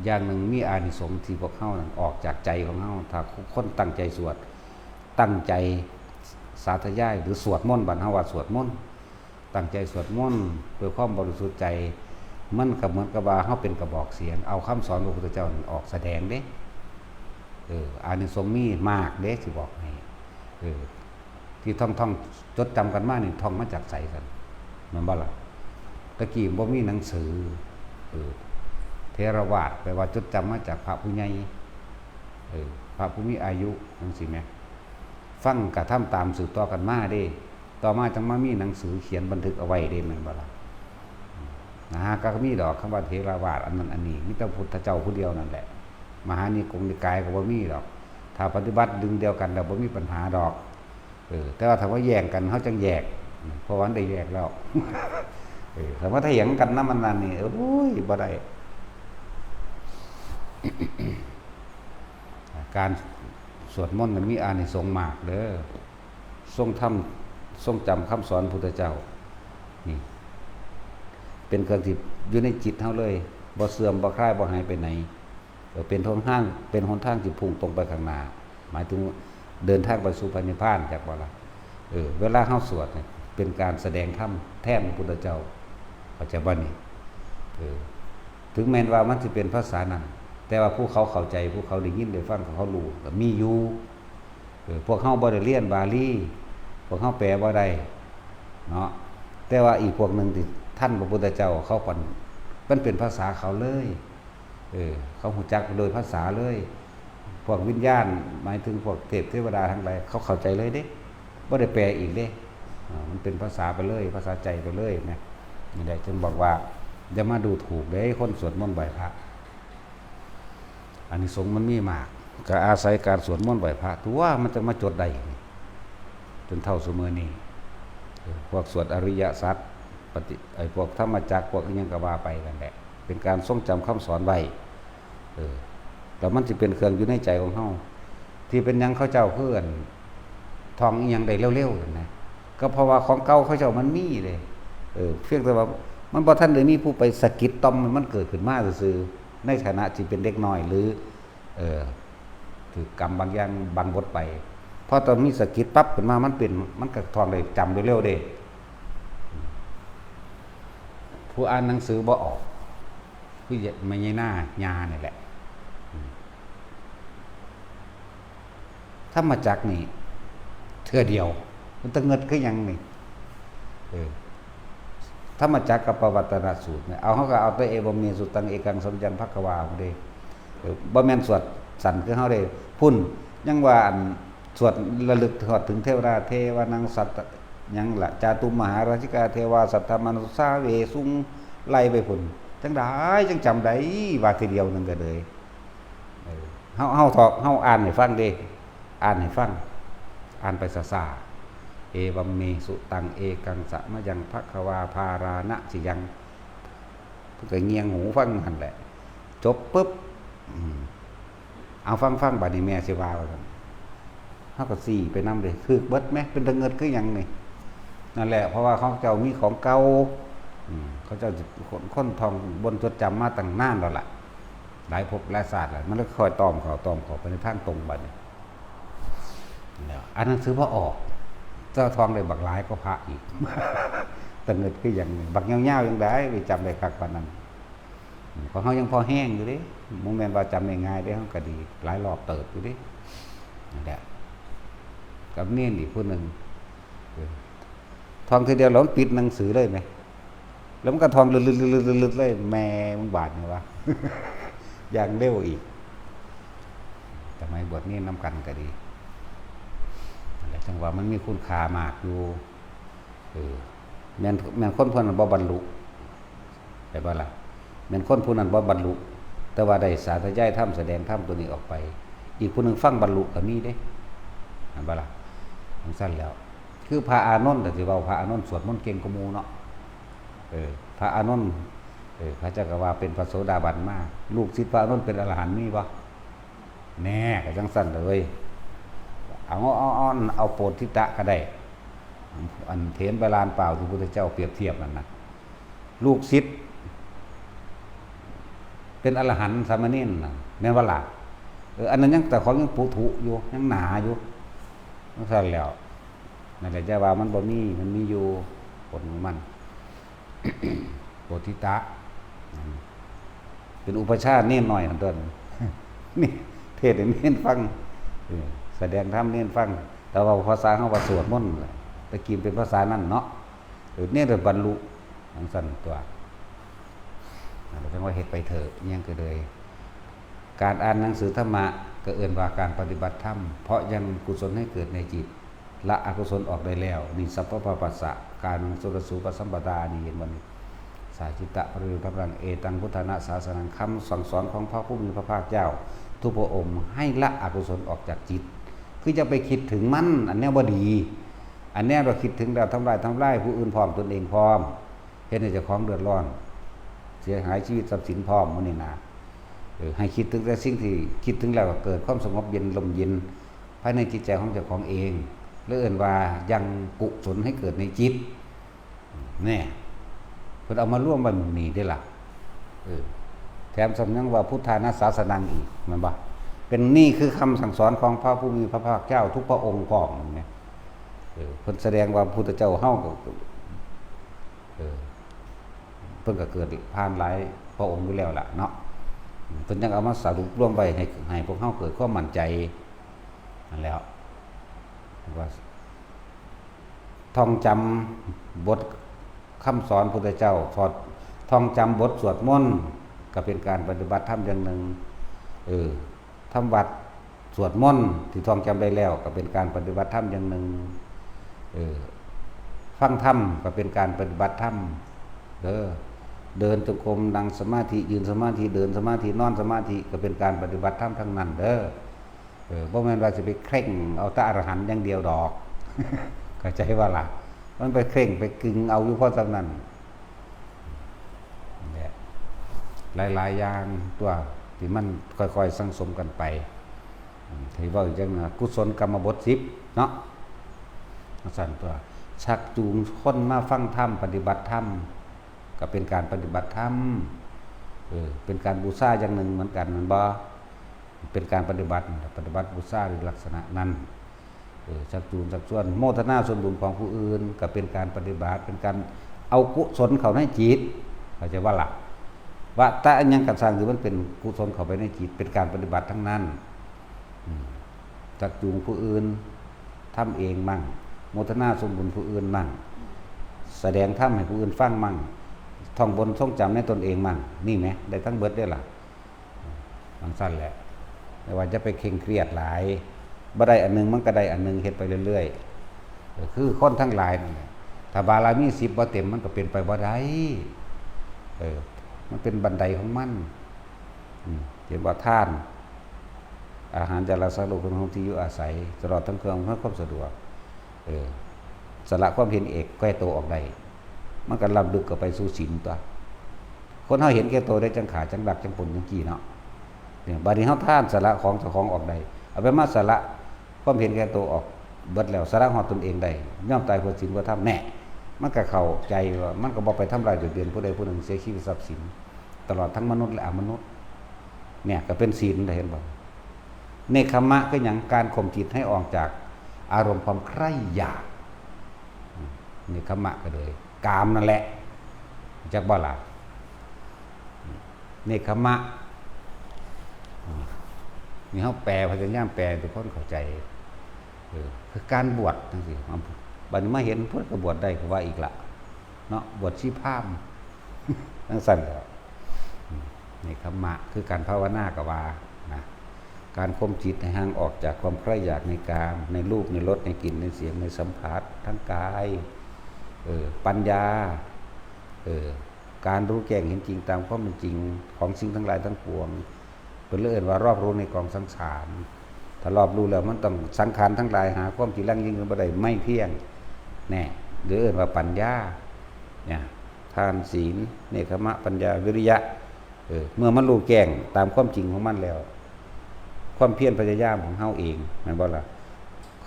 อย่างหนึ่งมีอานิสงส์ที่พวกเขาออกจากใจของเขาถ้าคนตั้งใจสวดตั้งใจสาธยายหรือสวดมนต์บัดเฮาว่าสวดมนต์ตั้งใจสวดมนต์ด้วยความบริสุทธิ์ใจมันก็เหมือนกับว่าเฮาเป็นกระบอกเสียงเอาคำสอนของพระพุทธเจ้าออกแสดงเด้อานิสงส์มีมากเด้สิบอกให้ที่ท่องจดจำกันมานี่ท่องมาจากไสกันมันบ่ล่ะตะกี้บ่มีหนังสือเทรวาทแปลว่าจดจำมาจากพระผู้ใหญ่พระผู้มีอายุจังซี่แหมฟังกระทำตามสืบต่อกันมาเด้ต่อมาจังมามีหนังสือเขียนบันทึกเอาไว้เด้แม่นบ่ล่ะนะฮะก็มีดอกคำว่าเทรวาทอันนั้นอันนี้มีแต่พุทธเจ้าผู้เดียวนั่นแหละมหานิกงนิกายก็บ่มีดอกถ้าปฏิบัติดึงเดียวกันแล้วบ่มีปัญหาดอกแต่ว่าถ้าว่าแย่งกันเฮาจังแยกเพราะว่าได้แยกแล้วแต่ว่าถ้าเถียงกันนำมันนั่นนี่โอ้ยบ่ได้การสวดมนต์มันมีอานิสงส์มากเด้อทรงจำคำสอนพุทธเจ้านี่เป็นเครื่องที่อยู่ในจิตเฮาเลยบ่เสื่อมบ่คลายบ่หายไปไหนเป็นหนทางที่พุ่งตรงไปข้างหน้าหมายถึงเดินทางไปสู่พระนิพพานจากบ่ล่ะเวลาเฮาสวดเนี่ยเป็นการแสดงธรรมแทนพระพุทธเจ้าเข้าใจบ่นี่ถึงแม้ว่ามันสิเป็นภาษานั้นแต่ว่าผู้เขาเข้าใจผู้เขาได้ยินได้ฟังเขารู้ก็มีอยู่พวกเฮาบ่ได้เรียนบาลีพวกเฮาแปลบ่ได้เนาะแต่ว่าอีกพวกนึงที่ท่านพระพุทธเจ้าเขามันเป็นภาษาเขาเลยเขาฮู้จักโดยภาษาเลยพวกวิญญาณหมายถึงพวกเทพเทวดาทั้งหลายเขาเข้าใจเลยเด้บ่ได้แปลอีกเด้มันเป็นภาษาไปเลยภาษาใจไปเลยนะนี่ได้จึงบอกว่าอย่ามาดูถูกเด้คนสวดมนต์ไหว้พระอานิสงส์มันมีมากก็อาศัยการสวดมนต์ไหว้พระตัวมันจะมาจดได้จนเท่าเสมอนี้พวกสวดอริยสัจพวกธรรมจักรพวกอิหยังก็ว่าไปกันแหละเป็นการทรงจำคำสอนไว้แล้วมันจะเป็นเครื่องอยู่ในใจของเฮาแท ที่เป็นหยังเขาเจ้าเพื่อนทองอีหยังได้เร็วๆนะก็เพราะว่าของเก่าเขาเจ้ามันมีเลยเพียงแต่ว่ามันบ่ทันได้มีผู้ไปสะกิดต่อมมันเกิดขึ้นมาซื่อๆในฐานะที่เป็นเด็กน้อยหรือถือกรรมบางอย่างบางบทไปพอตอนมีสะกิดปั๊บขึ้นมามันก็ทองได้จำเร็วๆเด้ผู้อ่านหนังสือบ่ออกคือไม่ใช่หน้ายานี่แหละถ้ามาจากนี่เทื่อเดียวมันต้องเงิดคือหยังนี่ถ้ามาจากกับปวัตนสูตรเนี่ยเอาเขาก็เอาตัวเอวมีสุตังเอกังสมจังภักวาบ่ได้บ่แม่นสวดสั่นคือเฮาได้พุ่นยังว่าอันสวดระลึกทอดถึงเทวดาเทวานังสัตยังละจาตุมหาราชิกาเทวาสัทธมนุสาเวสุงไล่ไปพุ่นจังได๋จังจำได้ว่าทีเดียวนึงก็เลยเฮาอ่านให้ฟังเด้อ่านให้ฟังอ่านไปซ่าๆเอวัมเมสุตังเอกังสะมะยังภักวาภารานะสิยังเพิ่นก็เงียงหูฟังหั่นแหละจบปึ๊บเอาฟังบัดนี้แม่สิว่ากันเฮาก็ซี่ไปนำเลยคือเบิดแม่เป็นตะเงิดคือหยังนี่นั่นแหละเพราะว่าเขาเจ้ามีของเก่าเขาเจ้าคนทองบนจดจำมาตั้งนานแล้วล่ะหลายภพหลายศาสตร์แหละมันก็คอยตอมเขาไปในทางตรงบัดนี้แล้วอ่านหนังสือบ่ออกเจ้าทองได้บักหลายก็พระอีกตะเงิดคือหยังนี่บักยาวๆยังได้ไปจำได้คักปานนั้นเพราะเฮายังพอแห้งอยู่เด้บ่แม่นว่าจำได้ง่ายเด้เฮาก็ดีหลายรอบเติบอยู่เด้นั่นแหละกับเนียนอีกผู้นึงทองทีเดียวแล้วปิดหนังสือเลยไหมแล้วมันก็ทองลึดๆๆๆเลยแม่มึงบาดนี่วะ อย่างเร็วอีกแต่ไม่บทนี้น้ำกันก็ดีอะไรจังหวะมันมีคุณค่ามากอยู่แม่นคนผู้นั้นบ่บรรลุได้บ่ล่ะแม่นคนผู้นั้นบ่บรรลุแต่ว่าได้สาธยายธรรมแสดงธรรมตัวนี้ออกไปอีกผู้นึงฟังบรรลุก็มีเด้เห็นบ่ล่ะมันสั้นแล้วคือพระอานนท์แต่สิเว้าพระอานนท์สวดมนต์เก่งกว่าหมู่เนาะพระอานนท์พระเจ้าก็ว่าเป็นพระโสดาบันมาลูกศิษย์พระอานนท์เป็นอรหันต์มีบ่แน่ก็จังซั่นเลยเอาโปธิตะก็ได้อันเถรบาลานเปล่าที่พระพุทธเจ้าเปรียบเทียบนั่นน่ะลูกศิษย์เป็นอรหันต์สามเณรน่ะแม่นว่าล่ะอันนั้นยังแต่ของยังปุถุอยู่ยังหนาอยู่นั่นซั่นแล้วนั่นแหละจะว่ามันบ่มีมันมีอยู่ผลของมันโพธิตะเป็นอุปชาติเน้นหน่อยนั่นต้นนี่เทศให้เน้นฟังแสดงธรรมเน้นฟังแต่ว่าภาษาเฮาว่าสวดมนต์ตะกี้เป็นภาษานั้นเนาะเนี่ยได้บรรลุจังซั่นตัวเราจังว่าเฮ็ดไปเถอะยังก็เลยการอ่านหนังสือธรรมะก็เอิ้นว่าการปฏิบัติธรรมเพราะยังกุศลให้เกิดในจิตละอกุศลออกได้แล้วนี่สัพพะปัสสะการสุรสูปสัมปทานี่เห็นบ่นี่สาจิตะปริยุทธังเอตังพุทธนาศาสนังคำสั่งสอนของพระผู้มีพระภาคเจ้าทุกพระองค์ให้ละอกุศลออกจากจิตคือจะไปคิดถึงมันอันนี้บ่ดีอันนี้เราคิดถึงแล้วทำลายผู้อื่นพร้อมตนเองพร้อมเฮ็ดให้เจ้าของเดือดร้อนเสียหายชีวิตทรัพย์สินพร้อมมื้อนี้นะให้คิดถึงแต่สิ่งที่คิดถึงแล้วก็เกิดความสงบเย็นลมเย็นภายในจิตใจของเจ้าของเองหรือเอิ้นว่ายังกุศลให้เกิดในจิตแน่เพิ่นเอามาร่วมไว้หมู่นี้ได้ล่ะแถมสำยังว่าพุทธานาศาสนังอีกแม่นบ่เป็นนี่คือคำสั่งสอนของพระผู้มีพระภาคเจ้าทุกพระองค์พร้อมเนี่ยเพิ่นแสดงว่าพุทธเจ้าเฮาก็เพิ่นก็เกิดผ่านหลายพระองค์อยู่แล้วล่ะเนาะเพิ่นยังเอามาสรุปรวมไว้ให้พวกเฮาเกิดความมั่นใจนั่นแล้วว่าท่องจำบทคำสอนพุทธเจ้าท่องจำบทสวดมนต์ก็เป็นการปฏิบัติธรรมอย่างหนึ่งทำวัดสวดมนต์ที่ท่องจำได้แล้วก็เป็นการปฏิบัติธรรมอย่างหนึ่งฟังธรรมก็เป็นการปฏิบัติธรรมเดินจงกรมนั่งสมาธิยืนสมาธิเดินสมาธินอนสมาธิก็เป็นการปฏิบัติธรรมทั้งนั้นบ่แม่นว่าจะไปเคร่งเอาแต่อรหันต์อย่างเดียวดอกเข้าใจว่าล่ะมันไปเคร่งไปกึ่งเอาอยู่เพราะฉะนั้นเนี่ยหลายๆอย่างตัวที่มันค่อยๆสังสมกันไป ที่ว่าอย่างนั้นกุศลกรรมบท10เนาะสั่นตัวชักจูงคนมาฟังธรรมปฏิบัติธรรมก็เป็นการปฏิบัติธรรมเป็นการบูชาอย่างหนึ่งเหมือนกันมันบ่เป็นการปฏิบัติบูชาในลักษณะนั้นชักจูงชักชวนโมทนาส่วนบุญของผู้อื่นก็เป็นการปฏิบัติเป็นการเอากุศลเข้าในจิตเข้าใจว่าล่ะว่าแต่อันยังกันสร้างคือมันเป็นกุศลเข้าไปในจิตเป็นการปฏิบัติทั้งนั้นชักจูงผู้อื่นทำเองมั่งโมทนาส่วนบุญผู้อื่นมั่งแสดงธรรมให้ผู้อื่นฟังมั่งท่องบนท่องจำในตนเองมั่งนี่ไหมได้ทั้งเบิดได้ล่ะมันสั้นแหละไม่ว่าจะไปเคร่งเครียดหลายบ่ได้อันนึงมันก็ได้อันนึงเฮ็ดไปเรื่อยๆคือคนทั้งหลายนั่นแหละถ้าบารมี10บ่เต็มมันก็เป็นไปบ่ได้มันเป็นบันไดของมันเห็นว่าท่านอาหารจาระสารุเป็นของที่อยู่อาศัยตลอดทั้งเครื่องเพื่อความสะดวกสละความเห็นเอกแก้ตัวออกได้มันก็ลำดึกก็ไปสู่ศีลตัวคนเฮาเห็นแก่ตัวได้จังขาจังดักจังปุ่นจังกี้เนาะเนี่ยบัดนี้เฮาท่านสละของเจ้าของออกได้เอาไปมาสละความเห็นแก่ตัวออกเบิดแล้วสละฮอดตนเองได้ย่อมตายเพื่อศีลเพื่อธรรมแน่มันก็เข้าใจว่ามันก็บ่ไปทำลายจุดเด่นผู้ใดผู้หนึ่งเสียชีวิตทรัพย์สินตลอดทั้งมนุษย์และอมนุษย์เนี่ยก็เป็นศีลได้เห็นบ่เนคขมะก็หยังการข่มจิตให้ออกจากอารมณ์ความใคร่อยากเนคขมะก็เลยกามนั่นแหละจักบ่ล่ะเนคขมะนี่เฮาแปลพยายามแปลทุกคนเข้าใจคือการบวชจังซี่บัดนี้มาเห็นเพิ่นก็บวชได้ก็ว่าอีกละเนาะบวชชีพรามจังซั่นแหละเนคขมะคือการภาวนาก็ว่านะการข่มจิตให้ห่างออกจากความใคร่อยากในกามในรูปในรสในกลิ่นในเสียงในสัมผัสทั้งกายปัญญาการรู้แจ้งเห็นจริงตามความเป็นจริงของสิ่งทั้งหลายทั้งปวงเป็นเรื่องว่ารอบรู้ในกองสังขารถ้ารอบรู้แล้วมันต้องสังขารทั้งหลายหาความจริงยั่งยืนบ่ได้ไม่เที่ยงแน่หรือว่าปัญญาเนี่ยทานศีลเนคขมะปัญญาวิริยะเมื่อมันรู้แจ้งตามความจริงของมันแล้วความเพียรพยายามของเฮาเองแม่นบ่ล่ะ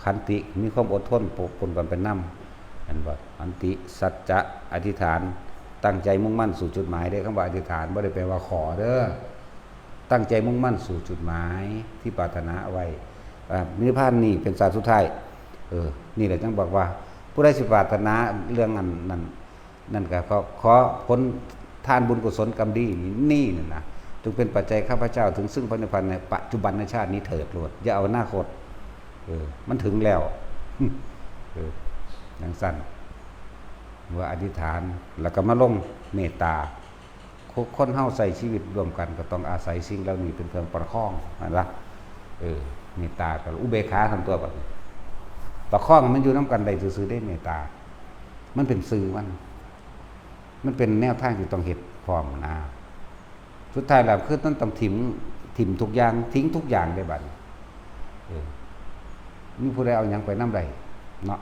ขันติมีความอดทนปนกันเป็นนำแม่นบ่ขันติสัจจะอธิษฐานตั้งใจมุ่งมั่นสู่จุดหมายได้คำว่าอธิษฐานบ่ได้แปลว่าขอเด้อตั้งใจมุ่งมั่นสู่จุดหมายที่ปรารถนาเอาไว้นิพพานนี่เป็นศาสตร์สุดท้ายนี่แหละจังบอกว่าผู้ใดสิปรารถนาเรื่องนั่นก็ขอผลทานบุญกุศลกรรมดีนี่นะจึงเป็นปัจจัยข้าพเจ้าถึงซึ่งพระนิพพานในปัจจุบันในชาตินี้เถิดโลดอย่าเอาอนาคตมันถึงแล้วอย่างสั้นว่าอธิษฐานแล้วก็มาลงเมตตาคนเฮาใส่ชีวิตร่วมกันก็ต้องอาศัยสิ่งเหล่านี้เป็นเครื่องประคองนั่นล่ะเมตตากับอุเบกขาทำตัวแบบประคองมันอยู่น้ำกันได้ซื่อๆได้เมตตามันเป็นสื่อมันเป็นแนวทางที่ต้องเฮ็ดพร้อมนะสุดท้ายแล้วคือต้องถิ่มทุกอย่างทิ้งทุกอย่างได้บัดมีผู้ใดเอาหยังไปนำใดเนาะ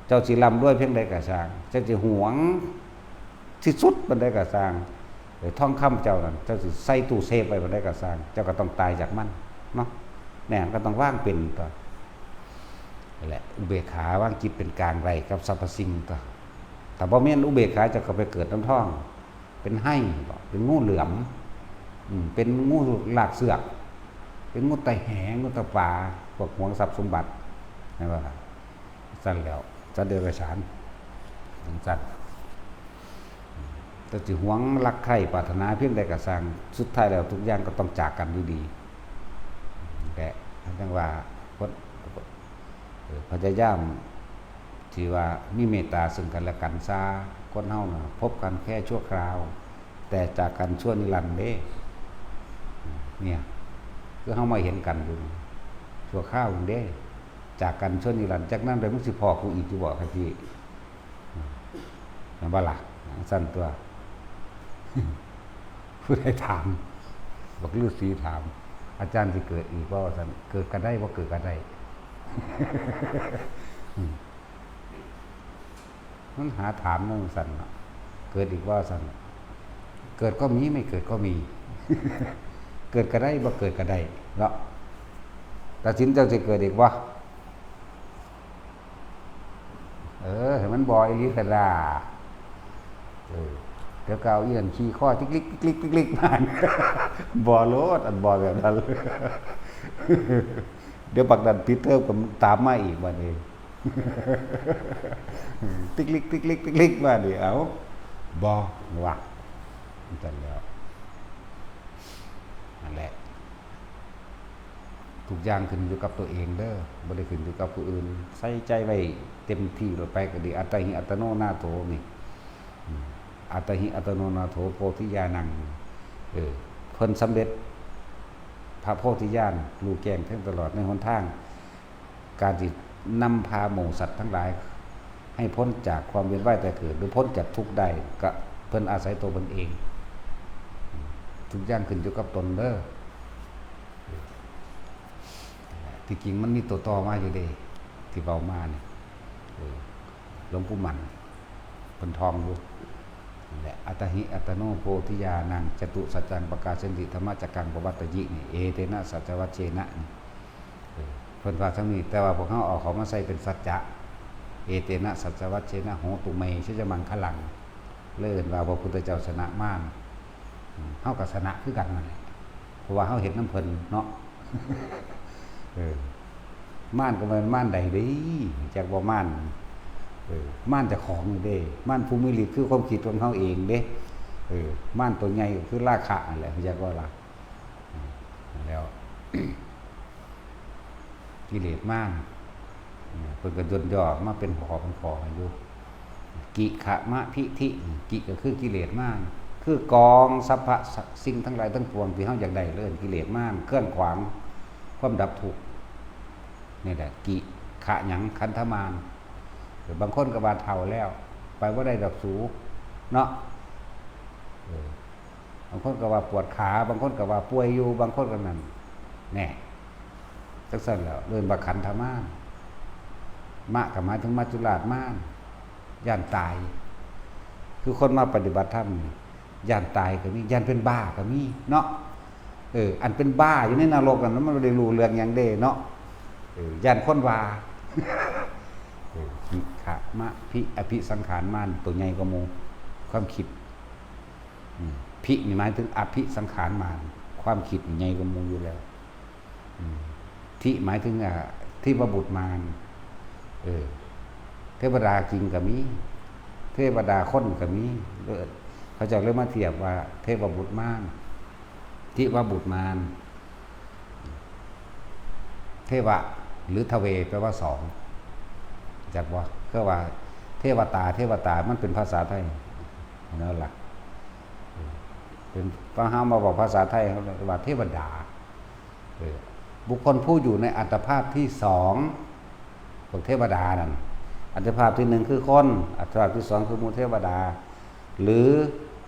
เจ้าสิร่ำรวยเพียงใดก็สร้างเจ้าสิหวงที่สุดบันไดก็สร้างท่องคำเจ้านั่นเจ้าสิใส่ตู้เซฟไว้บันไดก็สร้างเจ้าก็ต้องตายจากมันเนาะแน่ก็ต้องว่างเป็นตัวนั่นแหละอุเบกขาว่างจิตเป็นกลางไรกับสรรพสิ่งตัวแต่บ่แม่นอุเบกขาจะก็ไปเกิดน้ำท่องเป็นไห้เป็นงูเหลือมเป็นงูหลากเสือกเป็นงูไตแหงงูตะปาพวกหวงทรัพย์สมบัตินั่นว่าสั้นแล้วสัตว์เดรัจฉานสั้นแต่สิหวงรักใคร่ปรารถนาเพียงใดก็สร้างสุดท้ายแล้วทุกอย่างก็ต้องจากกันอยู่ดีแต่จังว่าพยายามที่ว่ามีเมตตาซึ่งกันและกันซาคนเฮาน่ะพบกันแค่ชั่วคราวแต่จากกันชั่วนิรันดร์เด้เนี่ยคือเฮามาเห็นกันอยู่ชั่วคราวเด้จากกันชั่วนิรันดร์จากนั้นไปมึงสิพอกูอีกอยู่บ่ครับพี่นั่นบ่ล่ะสั้นตัวผู้ใดถามบอกฤาษีถามอาจารย์สิเกิดอีกบ่ซั่นเกิดกันได้บ่เกิดกันได้มันหาถามนั่นสั่นเกิดอีกว่าสั่นเกิดก็มีไม่เกิดก็มี เกิดก็ได้บ่เกิดก็ได้เนาะ ตัดสินเจ้าสิเกิดอีกบ่ให้มันบ่อีหลีซะล่ะเดี๋ยวก็เอาเอียนขี้ข้อติ๊กลิกติ๊กลิกติ๊กลิกมาบ่โลดอันบ่แบบนั้นเดี๋ยวบักดันปิดเทอมก็ตามมาอีกบัดนี้ติ๊กลิกติ๊กลิกติ๊กลิกมาดิเอาบ่ว่าจังแล้วนั่นแหละทุกอย่างขึ้นอยู่กับตัวเองเด้อบ่ได้ขึ้นอยู่กับผู้อื่นใส่ใจไว้เต็มที่ลงไปก็ดีอัตติอัตโนนาโถนี่อัตติอัตโนนาโถโพธิญาณังเพิ่นสำเร็จพระโพธิญาณรู้แจ้งทั้งตลอดในหนทางการที่นำพาหมู่สัตว์ทั้งหลายให้พ้นจากความเวียนว่ายตายเกิดหรือพ้นจากทุกข์ได้ก็เพิ่นอาศัยตัวเพิ่นเองทุกอย่างขึ้นอยู่กับตนเด้อที่จริงมันมีตัวต่อมาอยู่เด้ที่เว้ามานี่หลวงปู่มันเพิ่นทองอยู่นั่นแหละอัตหิอัตโนโพธิญาณังจตุสัจจังปกาสันติธรรมจักกังปวัตตยินี่เอเตนะสัจวัชเชนะนี่เพิ่นว่าทั้งนี้แต่ว่าพวกเฮาเอาเขามาใส่เป็นสัจจะเอเตนะสัจวัชเชนะโหตุเมชจะมังคลังเลิ่นว่าพระพุทธเจ้าชนะมารเฮาก็ชนะคือกันนั่นแหละเพราะว่าเฮาเห็นน้ำเพิ่นเนาะม่านก็มันม่านใดเด้จากบ่ม่านม่านเจ้าของนี่เด้ม่านภูมิฤทธิ์คือความคิดของเฮาเองเด้ม่านตัวใหญ่คือราคะนั่นแหละจักว่าล่ะแล้ว กิเลสม่านเพิ่นก็ย่นย่อมาเป็นขออยู่กิขะมะพิธิกิก็คือกิเลสม่านคือกองสรรพสิ่งทั้งหลายทั้งปวงที่เฮาอยากได้เลยกิเลสม่านเคลื่อนขวางความดับทุกข์นี่แหละกิขะหยังขันธมารบางคนก็บาดเฒ่าแล้วไปบ่ได้ดอกสูเนาะบางคนก็ว่าปวดขาบางคนก็ว่าป่วยอยู่บางคนก็นั่นแน่จังซั่นแล้วเรื่องว่าขันธมารมะก็หมายถึงมัจจุราชมารย่านตายคือคนมาปฏิบัติธรรมย่านตายก็มีย่านเป็นบ้าก็มีเนาะอันเป็นบ้าอยู่ในนรกนั้นมันบ่ได้รู้เรื่องหยังเด้เนาะย่านคนว่ากิขะมะพิอภิสังขารมารตัวใหญ่กว่าหมู่ความคิดพินี่หมายถึงอภิสังขารมารความคิดใหญ่กว่าหมู่อยู่แล้วทิหมายถึงที่ว่าบุตรมารเทวดาจริงก็มีเทวดาคนก็มีเขาจะเลยมาเทียบว่าเทวบุตรมารทิว่าบุตรมารเทวะหรือทเวแปลว่าสองจากว่าก็ว่าเทวตามันเป็นภาษาไทยนั่นแหละเป็นพระห้ามาบอกภาษาไทยเขาเรียกว่าเทวดาบุคคลผู้อยู่ในอัตภาพที่สองของเทวดานั่นอัตภาพที่หนึ่งคือคนอัตภาพที่สองคือหมู่เทวดาหรือ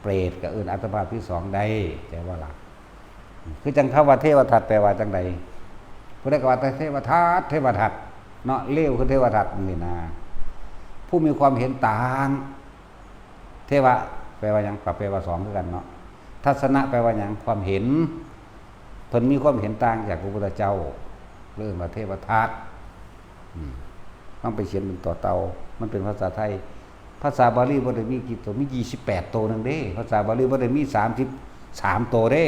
เปรตกับอื่นอัตภาพที่สองใดแต่ว่าล่ะคือจังคำว่าเทวทัตแปลว่าจังใดผู้ใดก็ว่าเทวทัตเนาะเลวคือเทวทัตนี่นะผู้มีความเห็นต่างเทวะแปลว่าหยังกับแปลว่าสองคือกันเนาะทัศนะแปลว่าหยังความเห็นเพิ่นมีความเห็นต่างจากพระพุทธเจ้าเรื่องว่าเทวทัตต้องไปเขียนเป็นต่อเตามันเป็นภาษาไทยภาษาบาลีบ่ได้มีกี่ตัวมี28ตัวนึงเด้ภาษาบาลีบ่ได้มี33ตัวเด้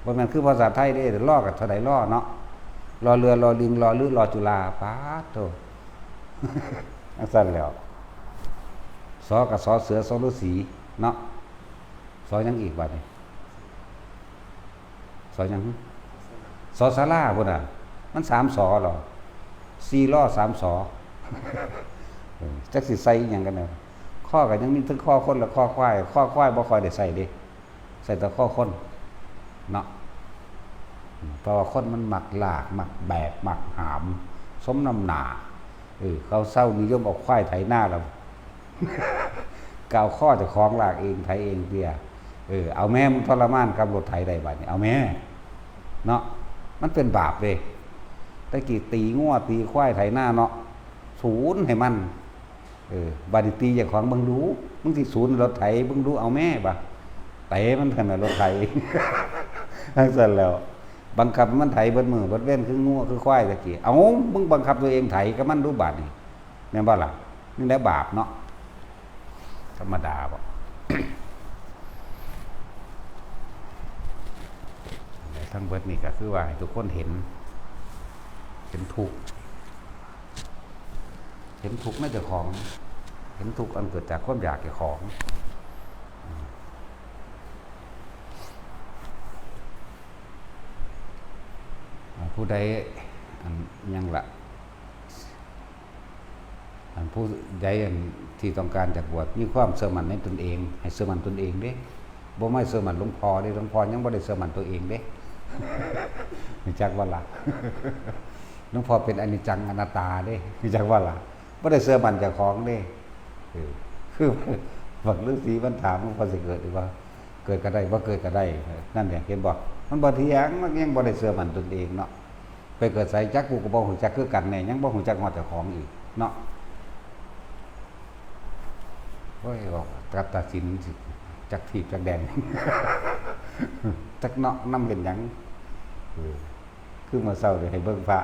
บ่แม่นคือภาษาไทยเด้ล้อกับเท่าใดล้อเนาะรอเรือรอลิงรอลือรอจุฬาปาโตอันสั่นแล้วสอกับสอเสือสอฤาษีเนาะสอยังอีกบัดนี้สอยังสอศาลาพุ่นน่ะมัน3สอหรอ4ล้อ3สอจักสิใส่อีหยังกันน่ะข้อก็ยังมีทั้งข้อคนและข้อควายบ่ค่อยได้ใส่เด้ใส่แต่ข้อคนเนาะเพราะว่าคนมันมักลากมักแบกมักหามสมน้ำหนาเขาเศร้านิยมเอาควายไถหน้าเรากาวข้อจะคล้องลากเองไถเองเปียเอาแม่มันทรมานกับรถไถได้บัดนี้เอาแม่เนาะมันเป็นบาปเลยตะกี้ตีงัวตีควายไถหน้าเนาะศูนย์ให้มันบัดนี้ตีอย่างของเบิ่งดูมึงสิศูนย์รถไถเบิ่งดูเอาแม่บ่ะเตะมันขนาดรถไถทั้งสั่นแล้ว บังคับมันไถเบิดมือเบิดเว้นคืองัวคือควายตะกี้เอามึงบังคับตัวเองไถก็มันรู้บาปนี่แม่นบ่ล่ะนี่แหละบาปเนาะธรรมดาบ่ ทั้งเบิดนี่ก็คือว่าให้ทุกคนเห็นทุกข์เห็นทุกข์ในเจ้าของเห็นทุกข์อันเกิดจากความอยากเจ้าของผู้ใดยังละผู้ใดที่ต้องการจะบวชมีความเสื่อมันในตนเองให้เสื่อมันตนเองเด้บ่ไม่เสื่อมันหลวงพ่อเด้หลวงพ่อยังบ่ได้เสื่อมันตัวเองเด้ รู้จักว่าล่ะ หลวงพ่อเป็นอนิจจังอนัตตาเด้รู้จักว่าล่ะบ่ได้เสื่อมันเจ้าของเด้คือบักฤาษีมันถามหลวงพ่อสิเกิดหรือว่าเกิดก็ได้บ่เกิดก็ได้นั่นแหละเห็นบ่มันบ่เที่ยงมันยังบ่ได้เสื่อมันตนเองเนาะไปเกิดใส่จักกูก็บ่ฮู้จักคือกันแน่ยังบ่ฮู้จักฮอดเจ้าของอีกเนาะโอ้ยบอกตัดสินจักถีบจักแดง จักเนาะนำเป็นหยังคือมาเช้าเลยให้เบิ่งพระ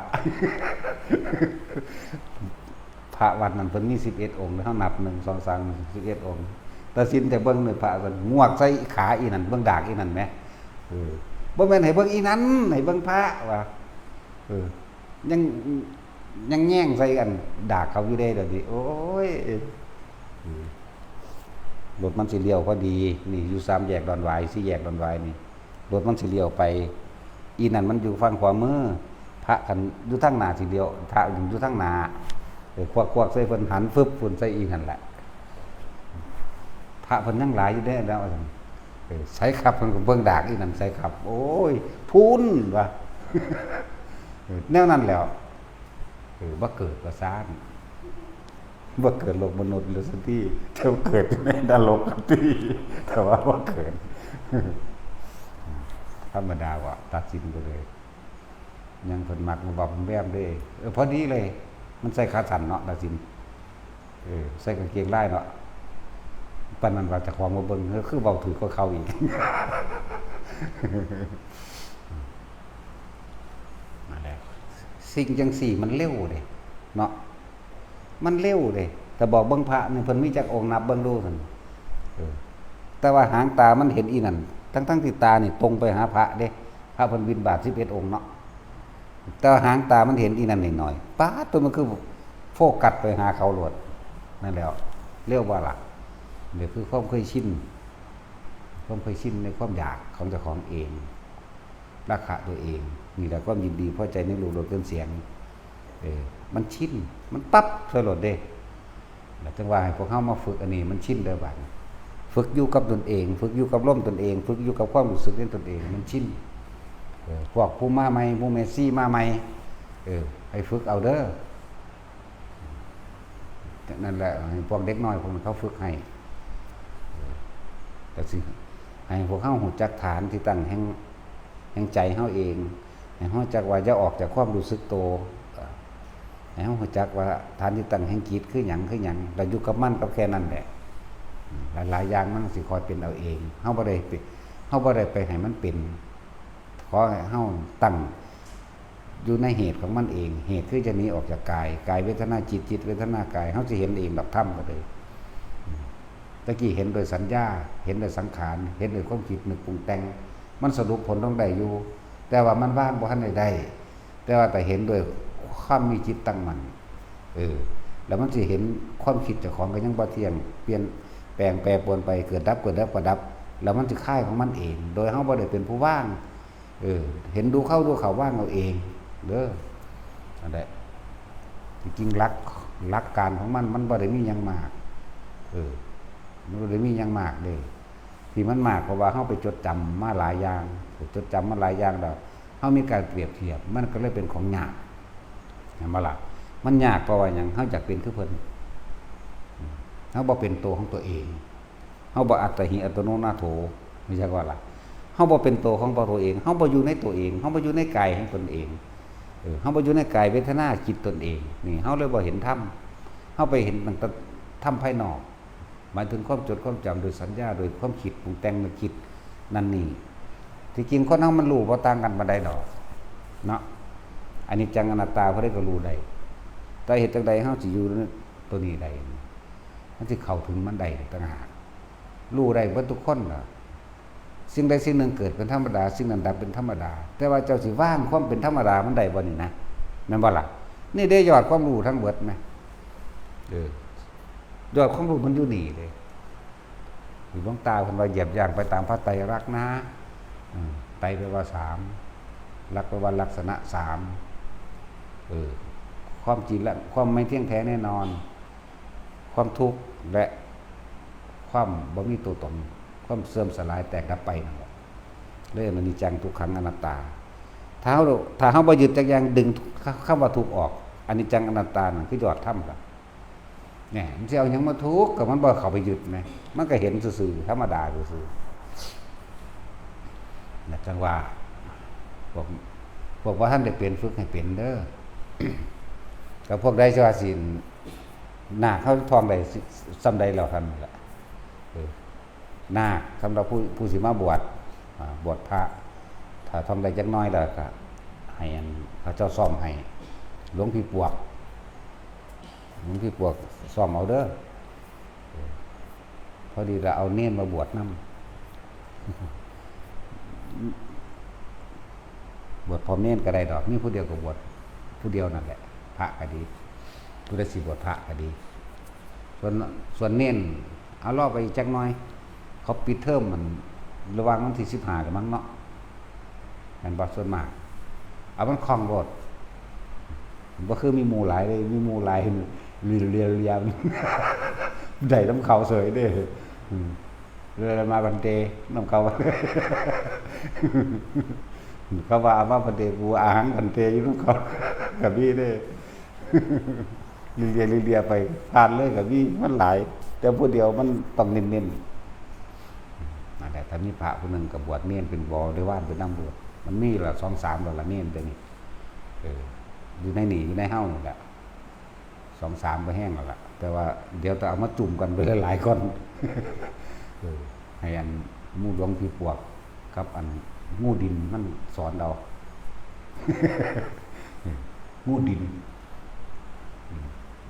พระวัดนั้นเพิ่นมี11องค์เฮานับ1 2 3 11องค์ตัดสินแต่เบิ่งนี่พระเพิ่นงวกใส่ขาอีนั่นเบิ่งดากอีนั่นแหมบ่แม่นให้เบิ่งอีนั้นให้เบิ่งพระว่ายังแย่งใส่กันดากเขาอยู่ได้เดี๋ยวนี้โอ้ยรถมันสิเลี้ยวพอดีนี่อยู่3แยกดอนหวาย4แยกดอนหวายนี่รถมันสิเลี้ยวไปอีนั่นมันอยู่ฝั่งขวามือพระกันอยู่ทางหน้าสิเลี้ยวพระอยู่ทางหน้าควักใส่เพิ่นหันฟึบฝุ่นใส่อีนั่นแหละพระเพิ่นยังหลายอยู่ได้แล้วใส่ขับเพิ่นก็เบิ่งดากอีนั่นใส่ขับโอ้ยพูนว่า แนวนั้นแล้วบ่เกิดบ่ซ่านบ่เกิดโลกมนุษย์หรือสักที่เท่าเกิดในนรกที่แต่ว่าบ่เกิด ธรรมดาว่าตัดสินไปเลยยังเพิ่นมักมาบอกเพิ่นแวมเด้พอดีเลยมันใส่ขาสั้นเนาะตัดสินใส่กางเกงลายเนาะปานนั้นว่าเจ้าของบ่เบิ่งคือเว้าถือก็เข้าอีก มาแล้วสิ่งจังสี่มันเร็วเด้เนาะมันเร็วเด้แต่บอกเบิ่งพระนี่เพิ่นมีจักองค์นับเบิ่งดูซั่นแต่ว่าหางตามันเห็นอีนั่นทั้งที่ตานี่ตรงไปหาพระเด้พระเพิ่นบิณฑบาต11องค์เนาะแต่หางตามันเห็นอีนั่นนิดหน่อยป๊าดตัวมันคือโฟกัสไปหาเขาโลดนั่นแล้วเรียกว่าล่ะเดี๋ยวคือความเคยชินในความอยากของเจ้าของเองราคะตัวเองนี่แหละความยินดีพอใจในรูปรสเครื่องเสียงมันชินมันปั๊บสลดเด้แล้วจังว่าให้พวกเฮามาฝึกอันนี้มันชินเด้อบัดฝึกอยู่กับตนเองฝึกอยู่กับลมตนเองฝึกอยู่กับความรู้สึกในตนเองมันชินพวกผู้มาใหม่ผู้เมสซี่มาใหม่ให้ฝึกเอาเด้อนั่นแหละให้พวกเด็กน้อยพวกนั้นเขาฝึกให้แต่สิให้พวกเฮารู้จักฐานที่ตั้งแห่งใจเฮาเองให้เฮาจักว่าจะออกจากความรู้สึกโตให้เฮารู้จักว่าฐานที่ตั้งแห่งจิตคือหยังแล้วอยู่กับมันกับแค่นั้นแหละหลายอย่างมันสิคอยเป็นเอาเองเฮาบ่ได้ไปให้มันเป็นขอให้เฮาตั้งอยู่ในเหตุของมันเองเหตุคือจะหนีออกจากกายเวทนาจิตเวทนากายเฮาสิเห็นเองดอกธรรมก็เลยตะกี้เห็นโดยสัญญาเห็นโดยสังขารเห็นโดยความคิดนึกปรุงแต่งมันสรุปผลต้องได้อยู่แต่ว่ามันว่างบ่ทันได้แต่ว่าแต่เห็นโดยความมีจิตตั้งมั่นแล้วมันสิเห็นความคิดเจ้าของก็ยังบ่เที่ยงเปลี่ยนแปลงแปรปรวนไปเกิดดับก็ดับแล้วมันสิคลายของมันเองโดยเฮาบ่ได้เป็นผู้ว่างเห็นดูเข้าว่างเอาเองเด้อนั่นแหละจริงๆหลักการของมันบ่ได้มีหยังมากมันบ่ได้มีหยังมากเด้ที่มันมากเพราะว่าเฮาไปจดจำมาหลายอย่างแล้วเฮามีการเปรียบเทียบมันก็เลยเป็นของยากเห็นบ่ล่ะมันยากเพราะว่าหยังเฮาอยากเป็นคือเพิ่นเฮาบ่เป็นตัวของตัวเองเฮาบ่อัตถิอัตโนนาโถไม่ใช่ว่าล่ะเฮาบ่เป็นตัวของตัวเองเฮาบ่อยู่ในตัวเองเฮาบ่อยู่ในกายของตนเองเฮาบ่อยู่ในกายเวทนาจิตตนเองนี่เฮาเลยบ่เห็นธรรมเฮาไปเห็นมันธรรมภายนอกหมายถึงความจดความจำโดยสัญญาโดยความคิดปรุงแต่งนึกคิดนั่นนี่ที่จริงคนเฮามันรู้บ่ต่างกันปานใดดอก เนาะอันนี้จังอนัตตาเพิ่นได้ก็รู้ได้แต่เหตุจังใดเฮาสิอยู่ตัวนี้ได้มันสิเข้าถึงมันได้ต่างหากรู้ได้เบิดทุกคนล่ะสิ่งใดสิ่งหนึ่งเกิดเป็นธรรมดาสิ่งนั้นดับเป็นธรรมดาแต่ว่าเจ้าสิว่างความเป็นธรรมดามันได้บ่นี่นะแม่นบ่ล่ะนี่ได้ยอดความรู้ทั้งเบิดมั้ยยอดความรู้มันอยู่นี่เลยหลวงตาเพิ่นว่าเหยียบย่างไปตามพระไตรลักษณ์นะไตรแปลว่า3ลักษณ์แปลว่าลักษณะ3ความจริงและความไม่เที่ยงแท้แน่นอนความทุกข์และความบ่มีตัวตนความเสื่อมสลายแตกดับไปนั่นแหละเรื่องอนิจจังทุกขังอนัตตาถ้าเฮาบ่ยึดจักอย่างดึงคำว่าทุกข์ออกอนิจจังอนัตตานั่นคือยอดธรรมครับเนี่ยมันสิเอาหยังมาทุกข์ก็มันบ่เข้าไปยึดแหมมันก็เห็นซื่อๆธรรมดาซื่อๆนะจังว่าพวกว่าท่านได้เป็นฝึกให้เป็นเด้อกับพวกใดสิว่าสินาคเขาทองใดซ้ำใดแล้วท่านล่ะนาคสำหรับผู้สิมาบวชพระถ้าทองใดจักน้อยแล้วก็ให้พระเจ้าซ่อมให้หลวงพี่ปวกซ่อมเอาเด้อพอดีเราเอาเน้นมาบวชนำบวชพร้อมเน้นก็ได้ดอกมีผู้เดียวก็บวชผู้เดียวนั่นแหละพระก็ดีผู้ใดสิบวชพระก็ดีส่วนเน้นเอารอไปจักหน่อยเขาปิดเทอมมันระหว่างวันที่15กับมั้งเนาะมันบ่ส่วนมากเอามันคล่องโลดบ่คือมีหมู่หลายเลยมีหมู่หลายเรียนได้น้ำเขาเสยเด้เรือมาบันเตน้ำเขาเขาว่ามาบันเตกูอาหารบันเตอยู่น้ำเขากับพี่เด้เรียไปทานเลยกับพี่มันหลายแต่ผู้เดียวมันต้องเน้นนั่นแหละถ้ามีพระผู้หนึ่งกับบวชเน้นเป็นบ่อหรือว่าเป็นน้ำบวชมันมีละ2-3แล้วละเน้นตัวนี้อยู่ในนี่อยู่ในเฮ้านี่แหละ2-3ก็แห้งแล้วล่ะแต่ว่าเดี๋ยวจะเอามาจุ่มกันไปหลายๆคนให้อันมูหลวงพี่ปวกกับอันงูดินมันสอนเรางูดิน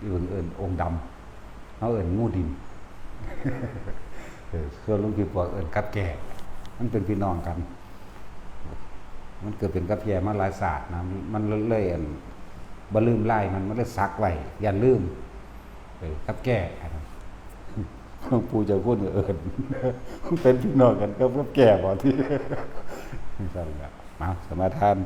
เอิ้นองค์ดำเขาเอิ้นงูดินส่วนหลวงพี่ปวกเอิ้นกับแก่มันเป็นพี่น้องกันมันเกิดเป็นกับแก่มาหลายศาสตร์นะมันเลยอันบ่ลืมไล่มันเลยซักไว้อย่าลืมกับแก่ปู่เจ้าคุณเอิ้นเป็นพี่น้องกันกับแก่บ่ที่สั่นล่ะมาสมาทาน